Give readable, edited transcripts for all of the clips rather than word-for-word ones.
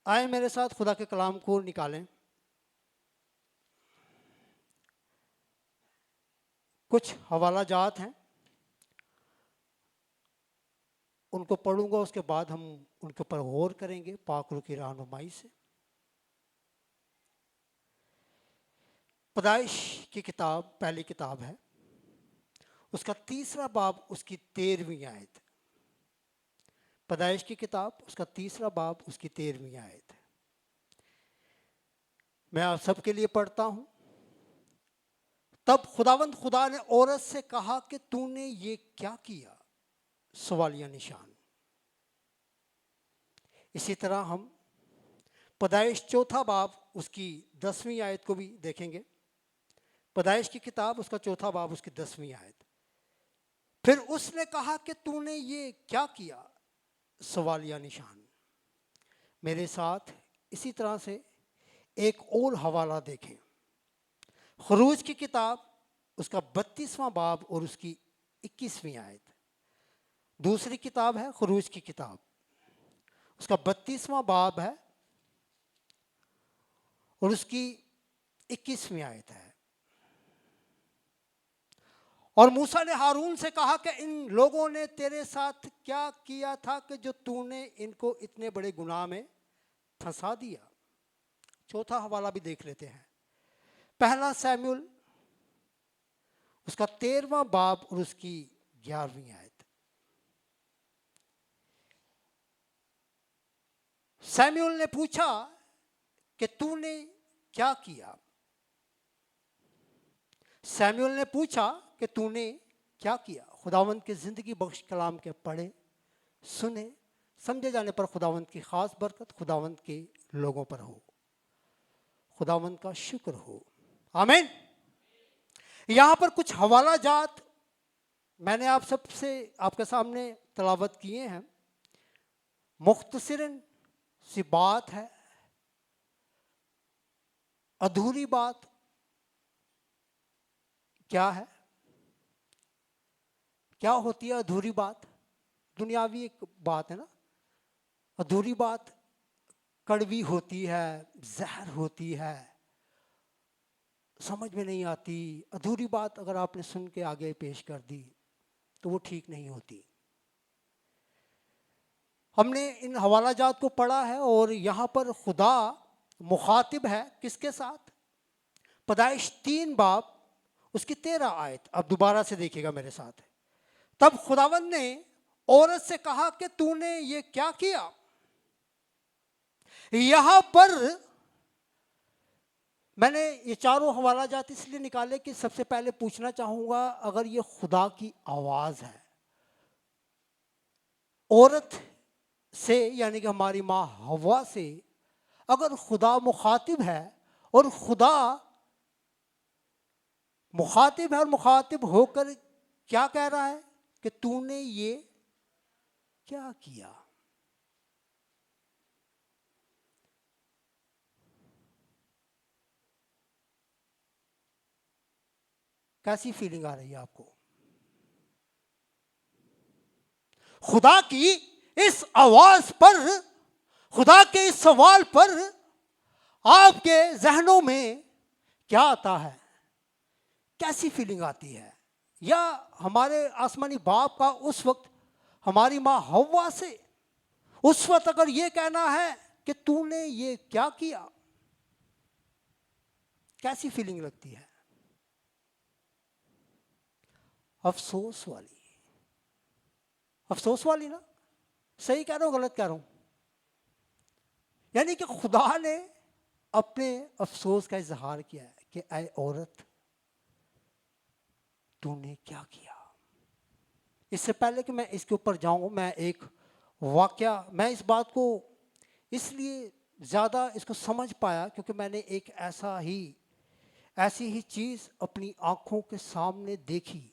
آئے میرے ساتھ خدا کے کلام کو نکالیں. کچھ حوالہ جات ہیں، ان کو پڑھوں گا، اس کے بعد ہم ان کے اوپر غور کریں گے پاک روح کی رہنمائی سے. پیدائش کی کتاب پہلی کتاب ہے، اس کا 3 باب، اس کی 13ویں آیت. پیدائش کی کتاب اس کا 3 باب، اس کی 13ویں آیت. میں آپ سب کے لیے پڑھتا ہوں. تب خداوند خدا نے عورت سے کہا کہ تو نے یہ کیا کیا؟ سوالیہ نشان. اسی طرح ہم پیدائش 4 باب اس کی 10ویں آیت کو بھی دیکھیں گے. پیدائش کی کتاب اس کا 4 باب اس کی 10ویں آیت. پھر اس نے کہا کہ تو نے یہ کیا کیا؟ سوالیہ نشان. میرے ساتھ اسی طرح سے ایک اور حوالہ دیکھیں. خروج کی کتاب اس کا 32واں باب اور اس کی 21ویں آیت. دوسری کتاب ہے خروج کی کتاب، اس کا 32واں باب ہے اور اس کی 21ویں آیت ہے. اور موسیٰ نے ہارون سے کہا کہ ان لوگوں نے تیرے ساتھ کیا کیا تھا کہ جو تو نے ان کو اتنے بڑے گناہ میں پھنسا دیا. چوتھا حوالہ بھی دیکھ لیتے ہیں. پہلا سیموئیل اس کا 13واں باب اور اس کی 11ویں آیت. سیموئیل نے پوچھا کہ تو نے کیا کیا؟ سیموئیل نے پوچھا کہ تو نے کیا کیا؟ خداوند کے زندگی بخش کلام کے پڑھے، سنے، سمجھے جانے پر خداوند کی خاص برکت خداوند کے لوگوں پر ہو. خداوند کا شکر ہو. آمین. یہاں پر کچھ حوالہ جات میں نے آپ کے سامنے تلاوت کیے ہیں. مختصراً سی بات ہے، ادھوری بات کیا ہے؟ کیا ہوتی ہے ادھوری بات؟ دنیاوی ایک بات ہے نا. ادھوری بات کڑوی ہوتی ہے، زہر ہوتی ہے، سمجھ میں نہیں آتی. ادھوری بات اگر آپ نے سن کے آگے پیش کر دی تو وہ ٹھیک نہیں ہوتی. ہم نے ان حوالہ جات کو پڑھا ہے اور یہاں پر خدا مخاطب ہے کس کے ساتھ؟ پیدائش 3 باب اس کی 13 آیت. اب دوبارہ سے دیکھیے گا میرے ساتھ. تب خداوند نے عورت سے کہا کہ تو نے یہ کیا کیا؟ یہاں پر میں نے یہ چاروں حوالہ جات اس لیے نکالے کہ سب سے پہلے پوچھنا چاہوں گا، اگر یہ خدا کی آواز ہے، عورت سے یعنی کہ ہماری ماں حوا سے اگر خدا مخاطب ہے اور خدا مخاطب ہے اور مخاطب ہو کر کیا کہہ رہا ہے کہ تو نے یہ کیا کیا؟ کیسی فیلنگ آ رہی ہے آپ کو؟ خدا کی اس آواز پر، خدا کے اس سوال پر آپ کے ذہنوں میں کیا آتا ہے؟ کیسی فیلنگ آتی ہے؟ یا ہمارے آسمانی باپ کا اس وقت ہماری ماں حوا سے اس وقت اگر یہ کہنا ہے کہ تو نے یہ کیا کیا، کیسی فیلنگ لگتی ہے؟ افسوس والی. افسوس والی نا؟ صحیح کہہ رہا ہوں غلط کہہ رہا ہوں؟ یعنی کہ خدا نے اپنے افسوس کا اظہار کیا ہے کہ اے عورت تو نے کیا کیا. اس سے پہلے کہ میں اس کے اوپر جاؤں، میں ایک واقعہ، میں اس بات کو اس لیے زیادہ اس کو سمجھ پایا کیونکہ میں نے ایک ایسی ہی چیز اپنی آنکھوں کے سامنے دیکھی.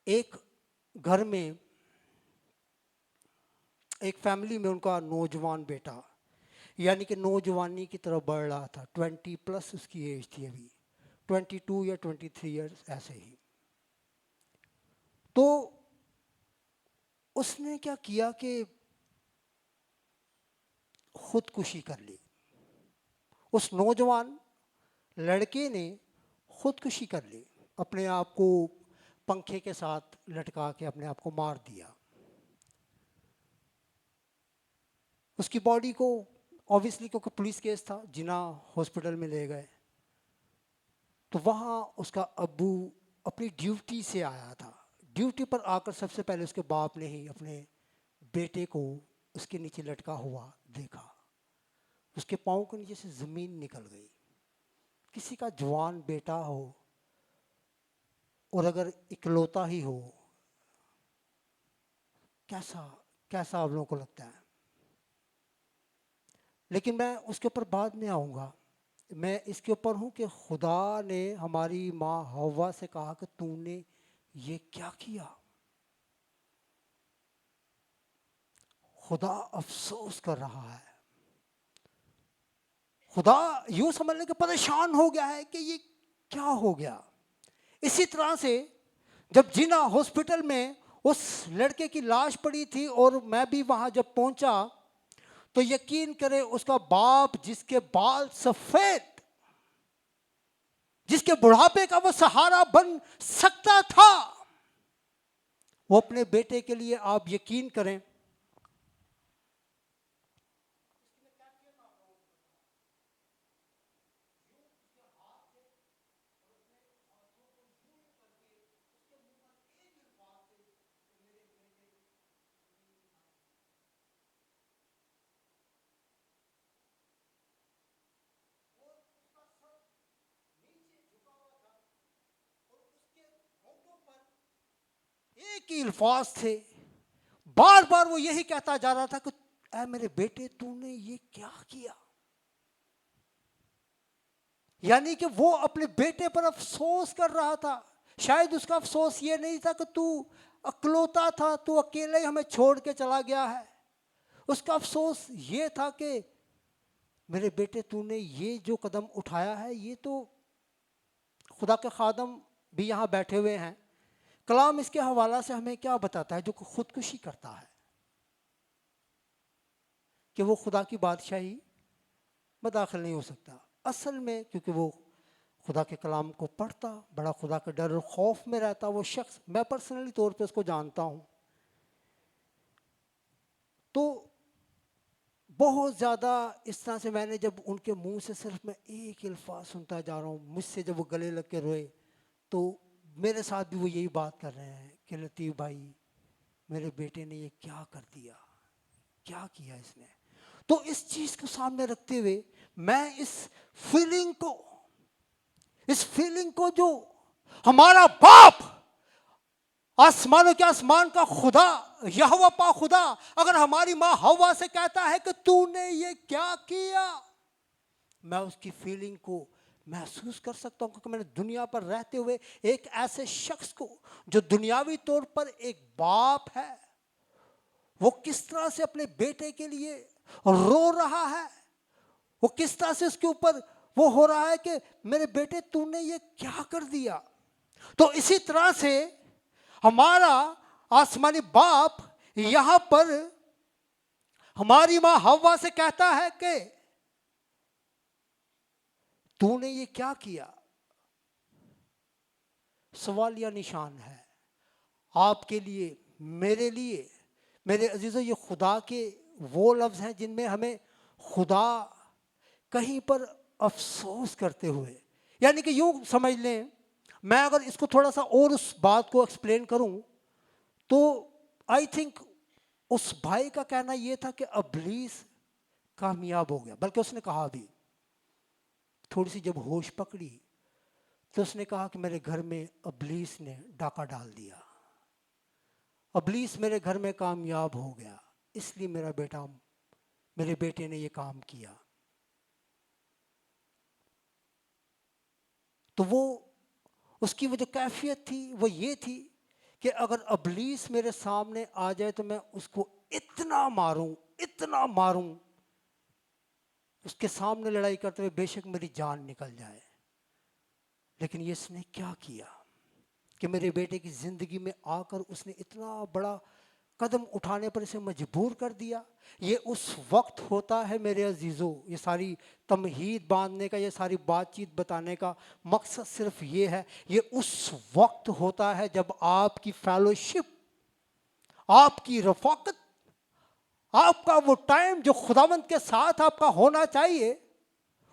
ایک گھر میں، ایک فیملی میں ان کا نوجوان بیٹا یعنی کہ نوجوانی کی طرف بڑھ رہا تھا. 20+ اس کی ایج تھی، ابھی 22 یا 23 ایئرس ایسے ہی. تو اس نے کیا کیا کہ خودکشی کر لی. اس نوجوان لڑکے نے خودکشی کر لی, اپنے آپ کو پنکھے کے ساتھ لٹکا کے اپنے آپ کو مار دیا. اس کی باڈی کو اوبیسلی کیونکہ پولیس کیس تھا جنا ہاسپٹل میں لے گئے, تو وہاں اس کا ابو اپنی ڈیوٹی سے آیا تھا. ڈیوٹی پر آ کر سب سے پہلے اس کے باپ نے ہی اپنے بیٹے کو اس کے نیچے لٹکا ہوا دیکھا. اس کے پاؤں کے نیچے سے زمین نکل گئی. کسی کا جوان بیٹا ہو اور اگر اکلوتا ہی ہو, کیسا آپ لوگوں کو لگتا ہے؟ لیکن میں اس کے اوپر بعد میں آؤں گا. میں اس کے اوپر ہوں کہ خدا نے ہماری ماں حوا سے کہا کہ تو نے یہ کیا کیا. خدا افسوس کر رہا ہے. خدا یوں سمجھ لیں کہ پریشان ہو گیا ہے کہ یہ کیا ہو گیا. اسی طرح سے جب جنا ہاسپٹل میں اس لڑکے کی لاش پڑی تھی اور میں بھی وہاں جب پہنچا تو یقین کرے اس کا باپ جس کے بال سفید, جس کے بڑھاپے کا وہ سہارا بن سکتا تھا, وہ اپنے بیٹے کے لیے آپ یقین کریں ایک ہی الفاظ تھے, بار بار وہ یہی کہتا جا رہا تھا کہ اے میرے بیٹے تو نے یہ کیا کیا. یعنی کہ وہ اپنے بیٹے پر افسوس کر رہا تھا. شاید اس کا افسوس یہ نہیں تھا کہ تو اکلوتا تھا, تو اکیلے ہی ہمیں چھوڑ کے چلا گیا ہے. اس کا افسوس یہ تھا کہ میرے بیٹے تو نے یہ جو قدم اٹھایا ہے, یہ تو خدا کے خادم بھی یہاں بیٹھے ہوئے ہیں. کلام اس کے حوالہ سے ہمیں کیا بتاتا ہے؟ جو خودکشی کرتا ہے کہ وہ خدا کی بادشاہی میں داخل نہیں ہو سکتا. اصل میں کیونکہ وہ خدا کے کلام کو پڑھتا, بڑا خدا کے ڈر اور خوف میں رہتا وہ شخص, میں پرسنلی طور پہ اس کو جانتا ہوں, تو بہت زیادہ اس طرح سے میں نے جب ان کے منہ سے صرف میں ایک الفاظ سنتا جا رہا ہوں, مجھ سے جب وہ گلے لگ کے روئے تو میرے ساتھ بھی وہ یہی بات کر رہے ہیں کہ لطیف بھائی میرے بیٹے نے یہ کیا کر دیا, کیا کیا اس نے. تو اس چیز کو سامنے رکھتے ہوئے میں اس فیلنگ کو جو ہمارا باپ آسمانوں کے آسمان کا خدا یہوہ پا خدا اگر ہماری ماں حوا سے کہتا ہے کہ تو نے یہ کیا کیا, میں اس کی فیلنگ کو محسوس کر سکتا ہوں, کیونکہ میں نے دنیا پر رہتے ہوئے ایک ایسے شخص کو جو دنیاوی طور پر ایک باپ ہے, وہ کس طرح سے اپنے بیٹے کے لیے رو رہا ہے, وہ کس طرح سے اس کے اوپر وہ ہو رہا ہے کہ میرے بیٹے تو نے یہ کیا کر دیا. تو اسی طرح سے ہمارا آسمانی باپ یہاں پر ہماری ماں حوا سے کہتا ہے کہ تو نے یہ کیا کیا. سوالیہ نشان ہے آپ کے لیے, میرے لیے. میرے عزیزو یہ خدا کے وہ لفظ ہیں جن میں ہمیں خدا کہیں پر افسوس کرتے ہوئے, یعنی کہ یوں سمجھ لیں, میں اگر اس کو تھوڑا سا اور اس بات کو ایکسپلین کروں تو آئی تھنک اس بھائی کا کہنا یہ تھا کہ ابلیس کامیاب ہو گیا, بلکہ اس نے کہا بھی تھوڑی سی جب ہوش پکڑی تو اس نے کہا کہ میرے گھر میں ابلیس نے ڈاکہ ڈال دیا, ابلیس میرے گھر میں کامیاب ہو گیا, اس لیے میرے بیٹے نے یہ کام کیا. تو وہ اس کی وہ جو کیفیت تھی وہ یہ تھی کہ اگر ابلیس میرے سامنے آ جائے تو میں اس کو اتنا ماروں اس کے سامنے لڑائی کرتے ہوئے بے شک میری جان نکل جائے. لیکن یہ اس نے کیا کیا کہ میرے بیٹے کی زندگی میں آ کر اس نے اتنا بڑا قدم اٹھانے پر اسے مجبور کر دیا. یہ اس وقت ہوتا ہے میرے عزیزو. یہ ساری تمہید باندھنے کا، یہ ساری بات چیت بتانے کا مقصد صرف یہ ہے، یہ اس وقت ہوتا ہے جب آپ کی فیلوشپ، آپ کی رفاقت، آپ کا وہ ٹائم جو خداوند کے ساتھ آپ کا ہونا چاہیے،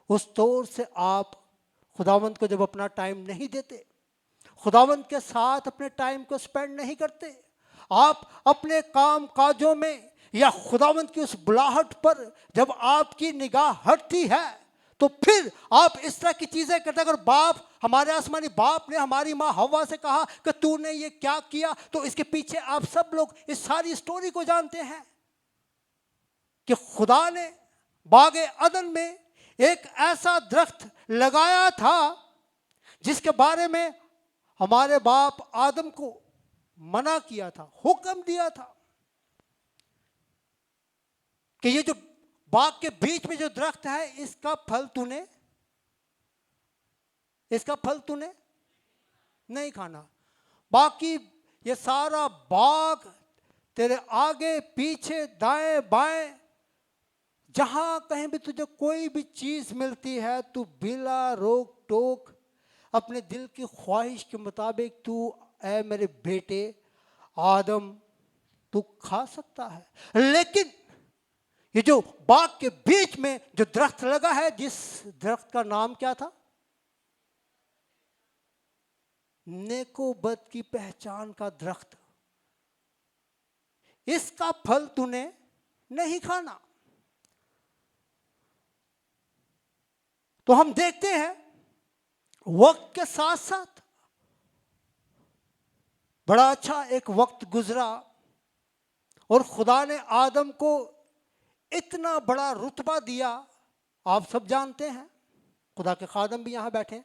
اس طور سے آپ خداوند کو جب اپنا ٹائم نہیں دیتے، خداوند کے ساتھ اپنے ٹائم کو سپینڈ نہیں کرتے، آپ اپنے کام کاجوں میں یا خداوند کی اس بلاہٹ پر جب آپ کی نگاہ ہٹتی ہے، تو پھر آپ اس طرح کی چیزیں کرتے. اگر باپ، ہمارے آسمانی باپ نے ہماری ماں حوا سے کہا کہ تو نے یہ کیا کیا، تو اس کے پیچھے آپ سب لوگ اس ساری سٹوری کو جانتے ہیں کہ خدا نے باغ عدن میں ایک ایسا درخت لگایا تھا جس کے بارے میں ہمارے باپ آدم کو منع کیا تھا، حکم دیا تھا کہ یہ جو باغ کے بیچ میں جو درخت ہے، اس کا پھل تو نے نہیں کھانا. باقی یہ سارا باغ تیرے آگے پیچھے دائیں بائیں جہاں کہیں بھی تجھے کوئی بھی چیز ملتی ہے، تو بلا روک ٹوک اپنے دل کی خواہش کے مطابق تو اے میرے بیٹے آدم تو کھا سکتا ہے. لیکن یہ جو باغ کے بیچ میں جو درخت لگا ہے، جس درخت کا نام کیا تھا؟ نیک و بد کی پہچان کا درخت. اس کا پھل تو نے نہیں کھانا. تو ہم دیکھتے ہیں وقت کے ساتھ ساتھ بڑا اچھا ایک وقت گزرا اور خدا نے آدم کو اتنا بڑا رتبہ دیا. آپ سب جانتے ہیں، خدا کے خادم بھی یہاں بیٹھے ہیں،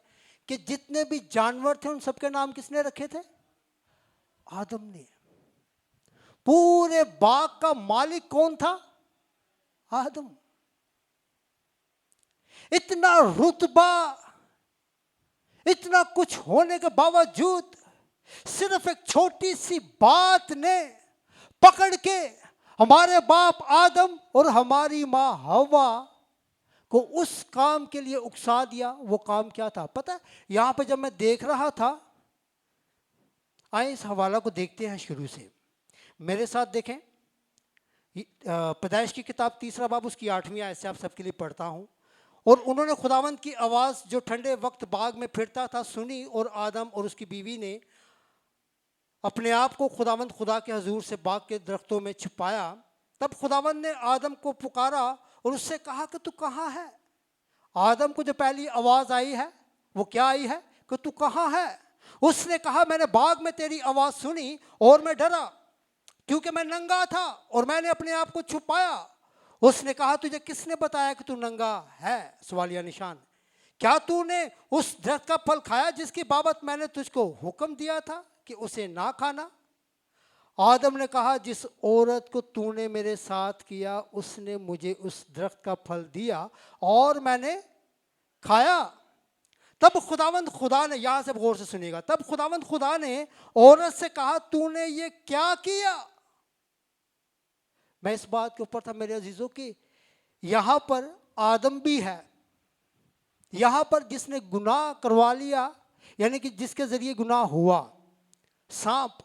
کہ جتنے بھی جانور تھے ان سب کے نام کس نے رکھے تھے؟ آدم نے. پورے باغ کا مالک کون تھا؟ آدم. اتنا رتبہ، اتنا کچھ ہونے کے باوجود صرف ایک چھوٹی سی بات نے پکڑ کے ہمارے باپ آدم اور ہماری ماں حوا کو اس کام کے لیے اکسا دیا. وہ کام کیا تھا پتہ ہے؟ یہاں پہ جب میں دیکھ رہا تھا، آئیں اس حوالہ کو دیکھتے ہیں شروع سے. میرے ساتھ دیکھیں پیدائش کی کتاب 3 باب اس کی 8ویں آیت سے آپ سب کے لیے پڑھتا ہوں. اور انہوں نے خداوند کی آواز جو ٹھنڈے وقت باغ میں پھرتا تھا سنی، اور آدم اور اس کی بیوی نے اپنے آپ کو خداوند خدا کے حضور سے باغ کے درختوں میں چھپایا. تب خداوند نے آدم کو پکارا اور اس سے کہا کہ تو کہاں ہے؟ آدم کو جو پہلی آواز آئی ہے وہ کیا آئی ہے؟ کہ تو کہاں ہے؟ اس نے کہا میں نے باغ میں تیری آواز سنی اور میں ڈرا کیونکہ میں ننگا تھا اور میں نے اپنے آپ کو چھپایا. اس نے کہا تجھے کس نے بتایا کہ تو ننگا ہے؟ سوالیہ نشان. کیا تو نے اس درخت کا پھل کھایا جس کی بابت میں نے تجھ کو حکم دیا تھا کہ اسے نہ کھانا؟ آدم نے کہا جس عورت کو تو نے میرے ساتھ کیا اس نے مجھے اس درخت کا پھل دیا اور میں نے کھایا. تب خداوند خدا نے، یہاں سے غور سے سنیے گا، تب خداوند خدا نے عورت سے کہا تو نے یہ کیا کیا؟ میں اس بات کے اوپر تھا میرے عزیزوں کہ یہاں پر آدم بھی ہے، یہاں پر جس نے گناہ کروا لیا، یعنی کہ جس کے ذریعے گناہ ہوا. سانپ،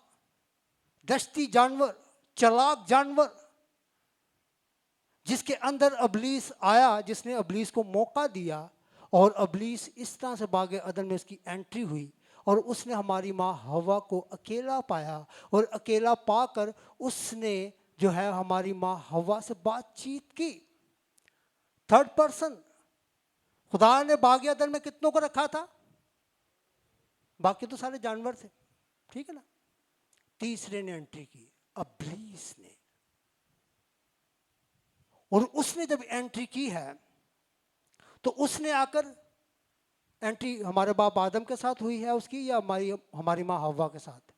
دشتی جانور، چلاک جانور، جس کے اندر ابلیس آیا، جس نے ابلیس کو موقع دیا، اور ابلیس اس طرح سے باغ عدن میں اس کی انٹری ہوئی اور اس نے ہماری ماں حوا کو اکیلا پایا، اور اکیلا پا کر اس نے جو ہے ہماری ماں حوا سے بات چیت کی. 3rd person. خدا نے باغ عدن میں کتنوں کو رکھا تھا؟ باقی تو سارے جانور تھے، ٹھیک ہے نا. تیسرے نے انٹری کی، ابلیس نے. اور اس نے جب انٹری کی ہے تو اس نے آ کر انٹری ہمارے باپ آدم کے ساتھ ہوئی ہے اس کی، یا ہماری ماں حوا کے ساتھ؟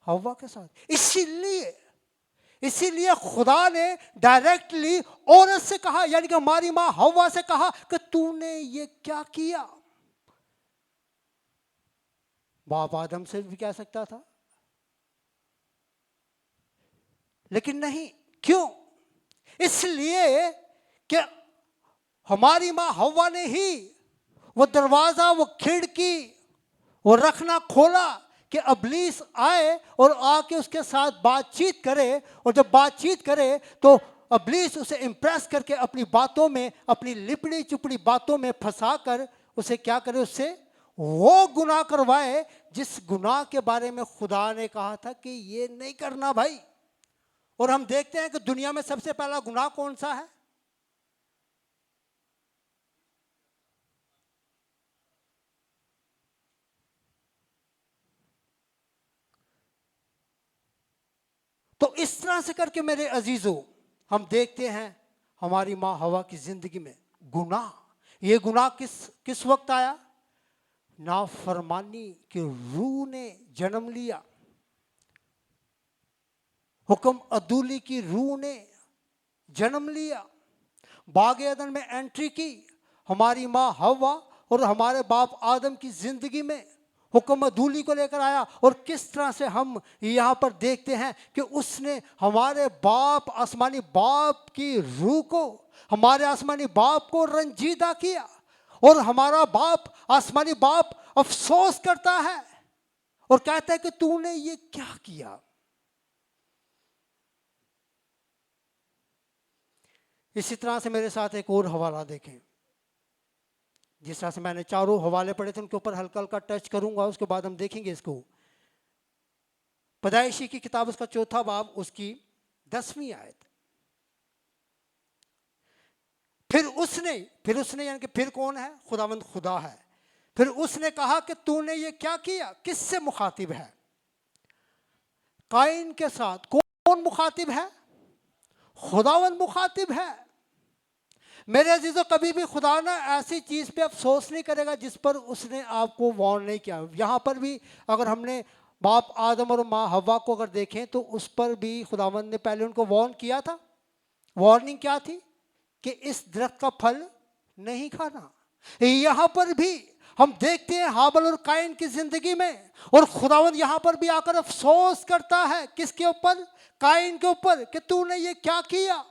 حوا کے ساتھ. اسی لیے خدا نے ڈائریکٹلی عورت سے کہا، یعنی کہ ہماری ماں حوا سے کہا کہ تو نے یہ کیا کیا؟ باپ آدم سے بھی کہہ سکتا تھا لیکن نہیں. کیوں؟ اس لیے کہ ہماری ماں ہوا نے ہی وہ دروازہ، وہ کھڑکی، وہ رکھنا کھولا کہ ابلیس آئے اور آ کے اس کے ساتھ بات چیت کرے. اور جب بات چیت کرے تو ابلیس اسے امپریس کر کے اپنی باتوں میں، اپنی لپڑی چپڑی باتوں میں پھنسا کر اسے کیا کرے، اس سے وہ گناہ کروائے جس گناہ کے بارے میں خدا نے کہا تھا کہ یہ نہیں کرنا بھائی. اور ہم دیکھتے ہیں کہ دنیا میں سب سے پہلا گناہ کون سا ہے؟ تو اس طرح سے کر کے میرے عزیزوں ہم دیکھتے ہیں ہماری ماں ہوا کی زندگی میں گناہ. یہ گناہ کس وقت آیا؟ نافرمانی کی روح نے جنم لیا، حکم عدولی کی روح نے جنم لیا، باغ عدن میں انٹری کی. ہماری ماں ہوا اور ہمارے باپ آدم کی زندگی میں حکم عدولی کو لے کر آیا. اور کس طرح سے ہم یہاں پر دیکھتے ہیں کہ اس نے ہمارے باپ، آسمانی باپ کی روح کو، ہمارے آسمانی باپ کو رنجیدہ کیا. اور ہمارا باپ، آسمانی باپ افسوس کرتا ہے اور کہتا ہے کہ تو نے یہ کیا کیا. اسی طرح سے میرے ساتھ ایک اور حوالہ دیکھیں. جس طرح سے میں نے چاروں حوالے پڑھے تھے ان کے اوپر ہلکا ہلکا ٹچ کروں گا، اس کے بعد ہم دیکھیں گے اس کو. پیدائشی کی کتاب اس کا 4 باب اس کی 10ویں آیت. پھر اس نے یعنی کہ پھر کون ہے؟ خداوند خدا ہے. پھر اس نے کہا کہ تو نے یہ کیا کیا؟ کس سے مخاطب ہے؟ قائن کے ساتھ. کون مخاطب ہے؟ خداوند مخاطب ہے. میرے عزیزوں کبھی بھی خدا نہ ایسی چیز پہ افسوس نہیں کرے گا جس پر اس نے آپ کو وارن نہیں کیا. یہاں پر بھی اگر ہم نے باپ آدم اور ماں ہوا کو اگر دیکھیں تو اس پر بھی خداوند نے پہلے ان کو وارن کیا تھا. وارننگ کیا تھی؟ کہ اس درخت کا پھل نہیں کھانا. یہاں پر بھی ہم دیکھتے ہیں ہابل اور قائن کی زندگی میں، اور خداوند یہاں پر بھی آ کر افسوس کرتا ہے کس کے اوپر؟ قائن کے اوپر، کہ تو نے یہ کیا کیا.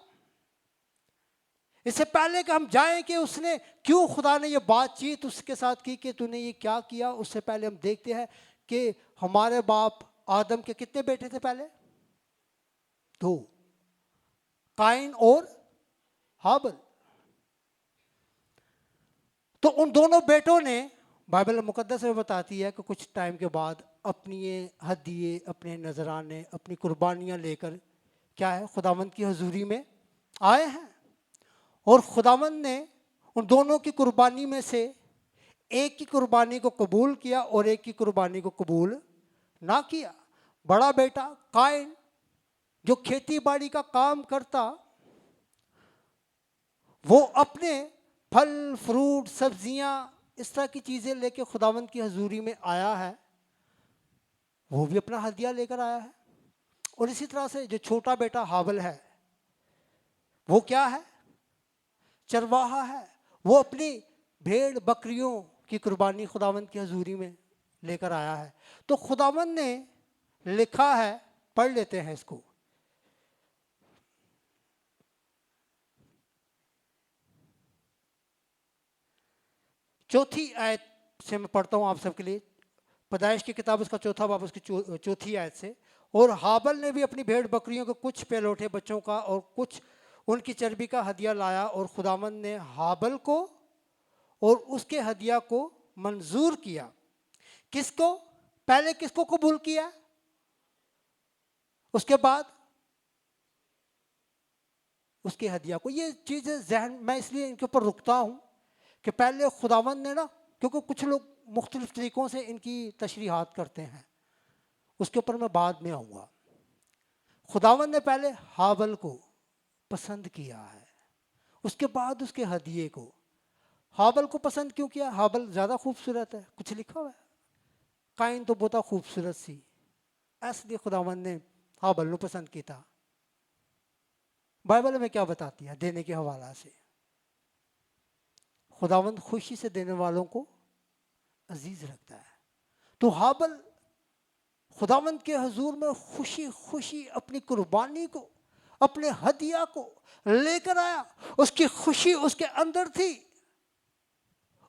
اس سے پہلے کہ ہم جائیں کہ اس نے کیوں، خدا نے یہ بات چیت اس کے ساتھ کی کہ تو نے یہ کیا کیا، اس سے پہلے ہم دیکھتے ہیں کہ ہمارے باپ آدم کے کتنے بیٹے تھے پہلے؟ 2، قائن اور ہابل. تو ان دونوں بیٹوں نے، بائبل مقدس میں بتاتی ہے کہ کچھ ٹائم کے بعد اپنی ہدیے، اپنے نذرانے، اپنی قربانیاں لے کر کیا ہے خداوند کی حضوری میں آئے ہیں. اور خداوند نے ان دونوں کی قربانی میں سے ایک کی قربانی کو قبول کیا اور ایک کی قربانی کو قبول نہ کیا. بڑا بیٹا قائن جو کھیتی باڑی کا کام کرتا، وہ اپنے پھل فروٹ سبزیاں اس طرح کی چیزیں لے کے خداوند کی حضوری میں آیا ہے، وہ بھی اپنا ہدیہ لے کر آیا ہے. اور اسی طرح سے جو چھوٹا بیٹا ہابل ہے وہ کیا ہے؟ چرواہا ہے. وہ اپنی بھیڑ بکریوں کی قربانی خداوند کی حضوری میں لے کر آیا ہے. تو خداوند نے لکھا ہے، پڑھ لیتے ہیں اس کو. چوتھی آیت سے میں پڑھتا ہوں آپ سب کے لیے. پیدائش کی کتاب اس کا 4 باب اس کی 4 آیت سے. اور ہابل نے بھی اپنی بھیڑ بکریوں کے کچھ پہلوٹے بچوں کا اور کچھ ان کی چربی کا ہدیہ لایا، اور خداوند نے ہابل کو اور اس کے ہدیہ کو منظور کیا. کس کو؟ پہلے کس کو قبول کیا؟ اس کے بعد اس کے ہدیہ کو. یہ چیزیں ذہن میں اس لیے ان کے اوپر رکتا ہوں کہ پہلے خداوند نے نا، کیونکہ کچھ لوگ مختلف طریقوں سے ان کی تشریحات کرتے ہیں، اس کے اوپر میں بعد میں آؤں گا. خداوند نے پہلے ہابل کو پسند کیا ہے، اس کے بعد اس کے ہدیے کو. ہابل کو پسند کیوں کیا؟ ہابل زیادہ خوبصورت ہے، کچھ لکھا ہوا ہے. قائن تو بہت خوبصورت سی، اس لیے خداوند نے ہابل کو پسند کیا تھا. بائبل میں کیا بتاتی ہے دینے کے حوالہ سے؟ خداوند خوشی سے دینے والوں کو عزیز رکھتا ہے. تو ہابل خداوند کے حضور میں خوشی خوشی اپنی قربانی کو، اپنے ہدیہ کو لے کر آیا. اس کی خوشی اس کے اندر تھی،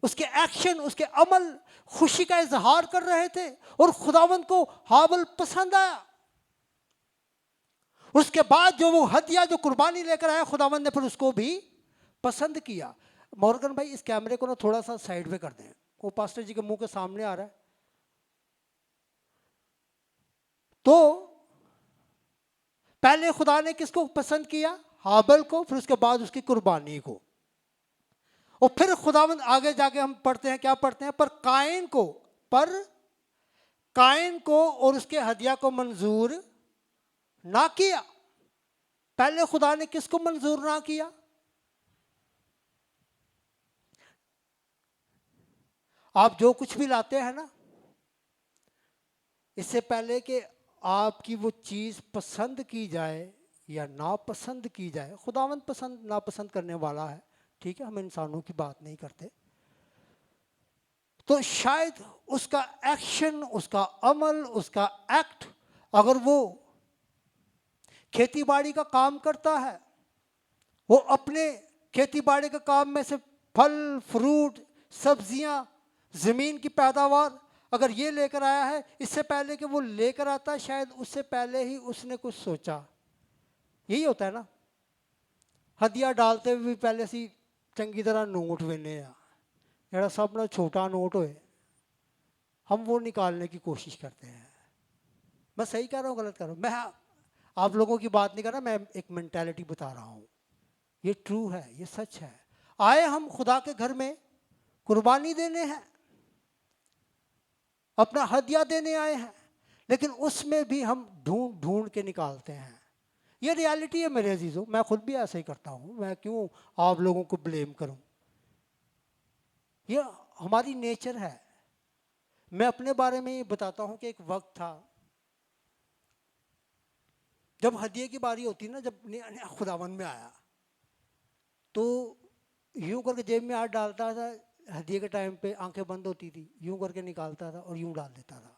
اس کے ایکشن، اس کے عمل خوشی کا اظہار کر رہے تھے، اور خداوند کو ہابل پسند آیا. اس کے بعد جو وہ ہدیہ، جو قربانی لے کر آیا، خداوند نے پھر اس کو بھی پسند کیا. مورگن بھائی اس کیمرے کو نا تھوڑا سا سائڈ پہ کر دیں، وہ پاسٹر جی کے منہ کے سامنے آ رہا ہے. تو پہلے خدا نے کس کو پسند کیا؟ ہابل کو، پھر اس کے بعد اس کی قربانی کو. اور پھر خداوند آگے جا کے ہم پڑھتے ہیں، کیا پڑھتے ہیں؟ پر قائن کو اور اس کے ہدیہ کو منظور نہ کیا. پہلے خدا نے کس کو منظور نہ کیا؟ آپ جو کچھ بھی لاتے ہیں نا، اس سے پہلے کہ آپ کی وہ چیز پسند کی جائے یا ناپسند کی جائے، خداوند پسند ناپسند کرنے والا ہے، ٹھیک ہے، ہم انسانوں کی بات نہیں کرتے. تو شاید اس کا ایکشن، اس کا عمل، اس کا ایکٹ، اگر وہ کھیتی باڑی کا کام کرتا ہے، وہ اپنے کھیتی باڑی کے کام میں سے پھل فروٹ سبزیاں زمین کی پیداوار اگر یہ لے کر آیا ہے، اس سے پہلے کہ وہ لے کر آتا ہے شاید اس سے پہلے ہی اس نے کچھ سوچا. یہی ہوتا ہے نا، ہدیہ ڈالتے ہوئے پہلے سی چنگی طرح نوٹ وینے جڑا سب نہ چھوٹا نوٹ ہوئے، ہم وہ نکالنے کی کوشش کرتے ہیں. میں صحیح کہہ رہا ہوں غلط کہہ رہا ہوں؟ میں آپ لوگوں کی بات نہیں کر رہا، میں ایک مینٹیلٹی بتا رہا ہوں. یہ ٹرو ہے، یہ سچ ہے. آئے ہم خدا کے گھر میں قربانی دینے ہیں، اپنا ہدیہ دینے آئے ہیں، لیکن اس میں بھی ہم ڈھونڈ ڈھونڈ کے نکالتے ہیں. یہ ریالٹی ہے میرے عزیزوں، میں خود بھی ایسے ہی کرتا ہوں، میں کیوں آپ لوگوں کو بلیم کروں؟ یہ ہماری نیچر ہے. میں اپنے بارے میں یہ بتاتا ہوں کہ ایک وقت تھا جب ہدیے کی باری ہوتی نا، جب نیا نیا خداوند میں آیا تو یوں کر کے جیب میں ہاتھ ڈالتا تھا، ہدیے کے ٹائم پہ آنکھیں بند ہوتی تھی، یوں کر کے نکالتا تھا اور یوں ڈال دیتا تھا.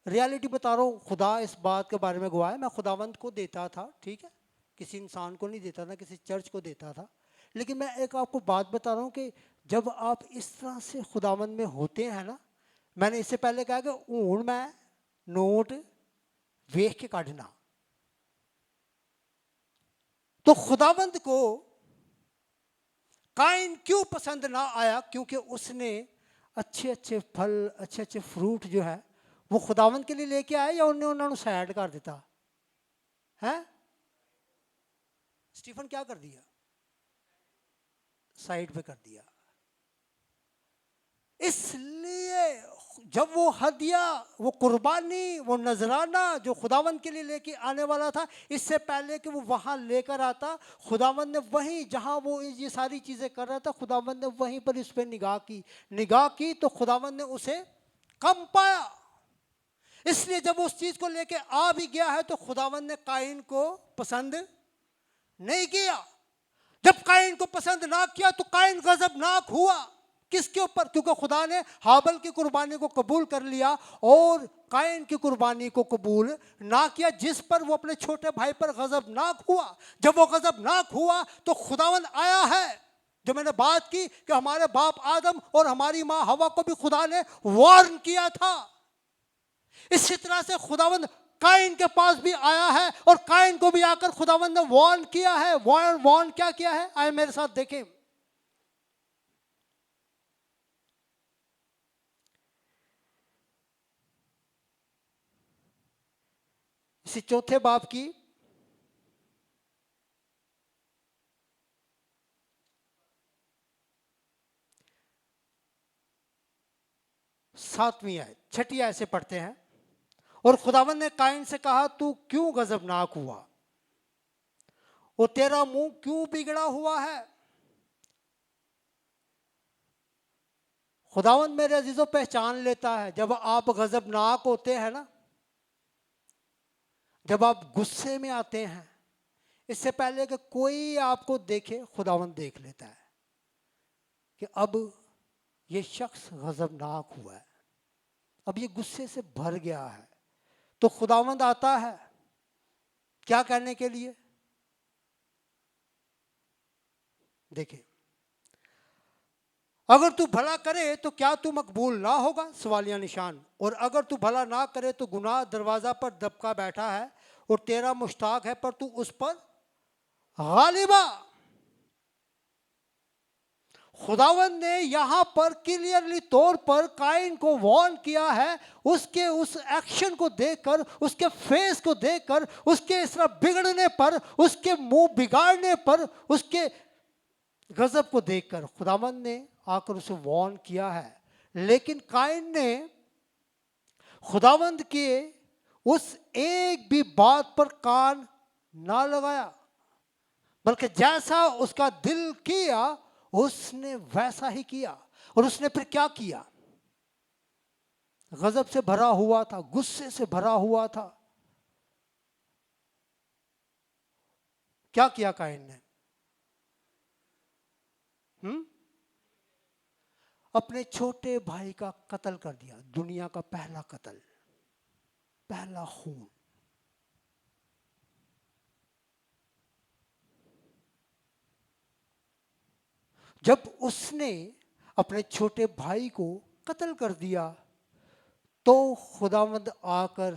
ریالٹی بتا رہا ہوں، خدا اس بات کے بارے میں گواہ ہے، میں خداوند کو دیتا تھا، ٹھیک ہے، کسی انسان کو نہیں دیتا تھا، کسی چرچ کو دیتا تھا. لیکن میں ایک آپ کو بات بتا رہا ہوں کہ جب آپ اس طرح سے خداوند میں ہوتے ہیں نا، میں نے اس سے پہلے کہا کہ اون میں نوٹ ویکھ کے کاٹنا. تو خداوند کو قائن کیوں پسند نہ آیا؟ کیونکہ اس نے اچھے اچھے پھل، اچھے اچھے فروٹ جو ہے وہ خداوند کے لیے لے کے آئے، یا انہوں نے سائڈ کر دیتا ہے؟ اسٹیفن کیا کر دیا؟ سائڈ پہ کر دیا. اس لیے جب وہ ہدیہ، وہ قربانی، وہ نذرانہ جو خداوند کے لیے لے کے آنے والا تھا، اس سے پہلے کہ وہ وہاں لے کر آتا، خداوند نے وہیں جہاں وہ یہ ساری چیزیں کر رہا تھا، خداوند نے وہیں پر اس پہ نگاہ کی تو خداوند نے اسے کم پایا. اس لیے جب اس چیز کو لے کے آ بھی گیا ہے تو خداوند نے قائن کو پسند نہیں کیا. جب قائن کو پسند نہ کیا تو قائن غضبناک ہوا. کس کے اوپر؟ کیونکہ خدا نے ہابل کی قربانی کو قبول کر لیا اور قائن کی قربانی کو قبول نہ کیا، جس پر وہ اپنے چھوٹے بھائی پر غضبناک ہوا. جب وہ غضبناک ہوا تو خداوند آیا ہے، جو میں نے بات کی کہ ہمارے باپ آدم اور ہماری ماں ہوا کو بھی خدا نے وارن کیا تھا. اسی طرح سے خداوند قائن کے پاس بھی آیا ہے، اور قائن کو بھی آ کر خداوند نے وارن کیا ہے. وارن کیا کیا ہے؟ آئے میرے ساتھ دیکھیں. اسی چوتھے باب کی 7ویں آیت، 6 آیت سے پڑھتے ہیں. اور خداوند نے قائن سے کہا، تو کیوں غضبناک ہوا اور تیرا منہ کیوں بگڑا ہوا ہے؟ خداوند میرے عزیزوں پہچان لیتا ہے جب آپ غضبناک ہوتے ہیں نا، جب آپ غصے میں آتے ہیں، اس سے پہلے کہ کوئی آپ کو دیکھے خداوند دیکھ لیتا ہے کہ اب یہ شخص غضبناک ہوا ہے، اب یہ غصے سے بھر گیا ہے. تو خداوند آتا ہے کیا کہنے کے لیے؟ دیکھیں، اگر تو بھلا کرے تو کیا تو مقبول نہ ہوگا؟ سوالیہ نشان. اور اگر تو بھلا نہ کرے تو گناہ دروازہ پر دبکا بیٹھا ہے اور تیرا مشتاق ہے پر تو اس پر غالب آ. خداوند نے یہاں پر کلیئرلی طور پر قائن کو وارن کیا ہے. اس کے اس ایکشن کو دیکھ کر، اس کے فیس کو دیکھ کر، اس کے اس طرح بگڑنے پر، اس کے منہ بگاڑنے پر، اس کے غضب کو دیکھ کر خداوند نے آ کر اسے وارن کیا ہے. لیکن قائن نے خداوند کے اس ایک بھی بات پر کان نہ لگایا، بلکہ جیسا اس کا دل کیا اس نے ویسا ہی کیا. اور اس نے پھر کیا کیا؟ غضب سے بھرا ہوا تھا، غصے سے بھرا ہوا تھا. کیا کیا قائن نے؟ اپنے چھوٹے بھائی کا قتل کر دیا. دنیا کا پہلا قتل، پہلا خون. جب اس نے اپنے چھوٹے بھائی کو قتل کر دیا تو خداوند آ کر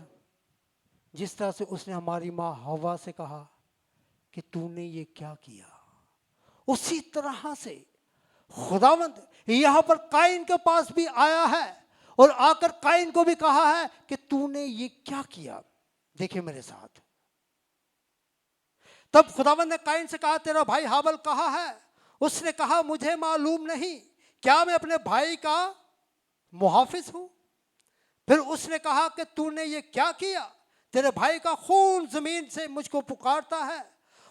جس طرح سے اس نے ہماری ماں حوا سے کہا کہ تو نے یہ کیا کیا، اسی طرح سے خداوند یہاں پر قائن کے پاس بھی آیا ہے اور آ کر قائن کو بھی کہا ہے کہ تو نے یہ کیا کیا. دیکھیں میرے ساتھ، تب خداوند نے قائن سے کہا تیرا بھائی ہابل کہاں ہے؟ اس نے کہا مجھے معلوم نہیں، کیا میں اپنے بھائی کا محافظ ہوں؟ پھر اس نے کہا کہ تو نے یہ کیا کیا؟ تیرے بھائی کا خون زمین سے مجھ کو پکارتا ہے،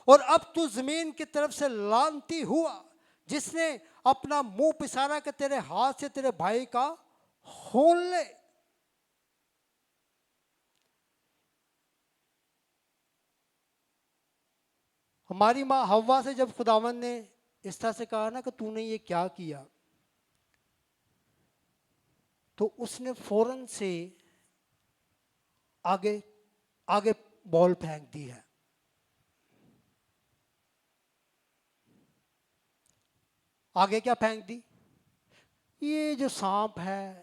اور اب تو زمین کی طرف سے لعنتی ہوا جس نے اپنا منہ پسارا کہ تیرے ہاتھ سے تیرے بھائی کا خون لے. ہماری ماں حوا سے جب خداوند نے اس طرح سے کہا نا کہ تو نے یہ کیا کیا، تو اس نے فوراً سے آگے بال پھینک دی ہے. آگے کیا پھینک دی؟ یہ جو سانپ ہے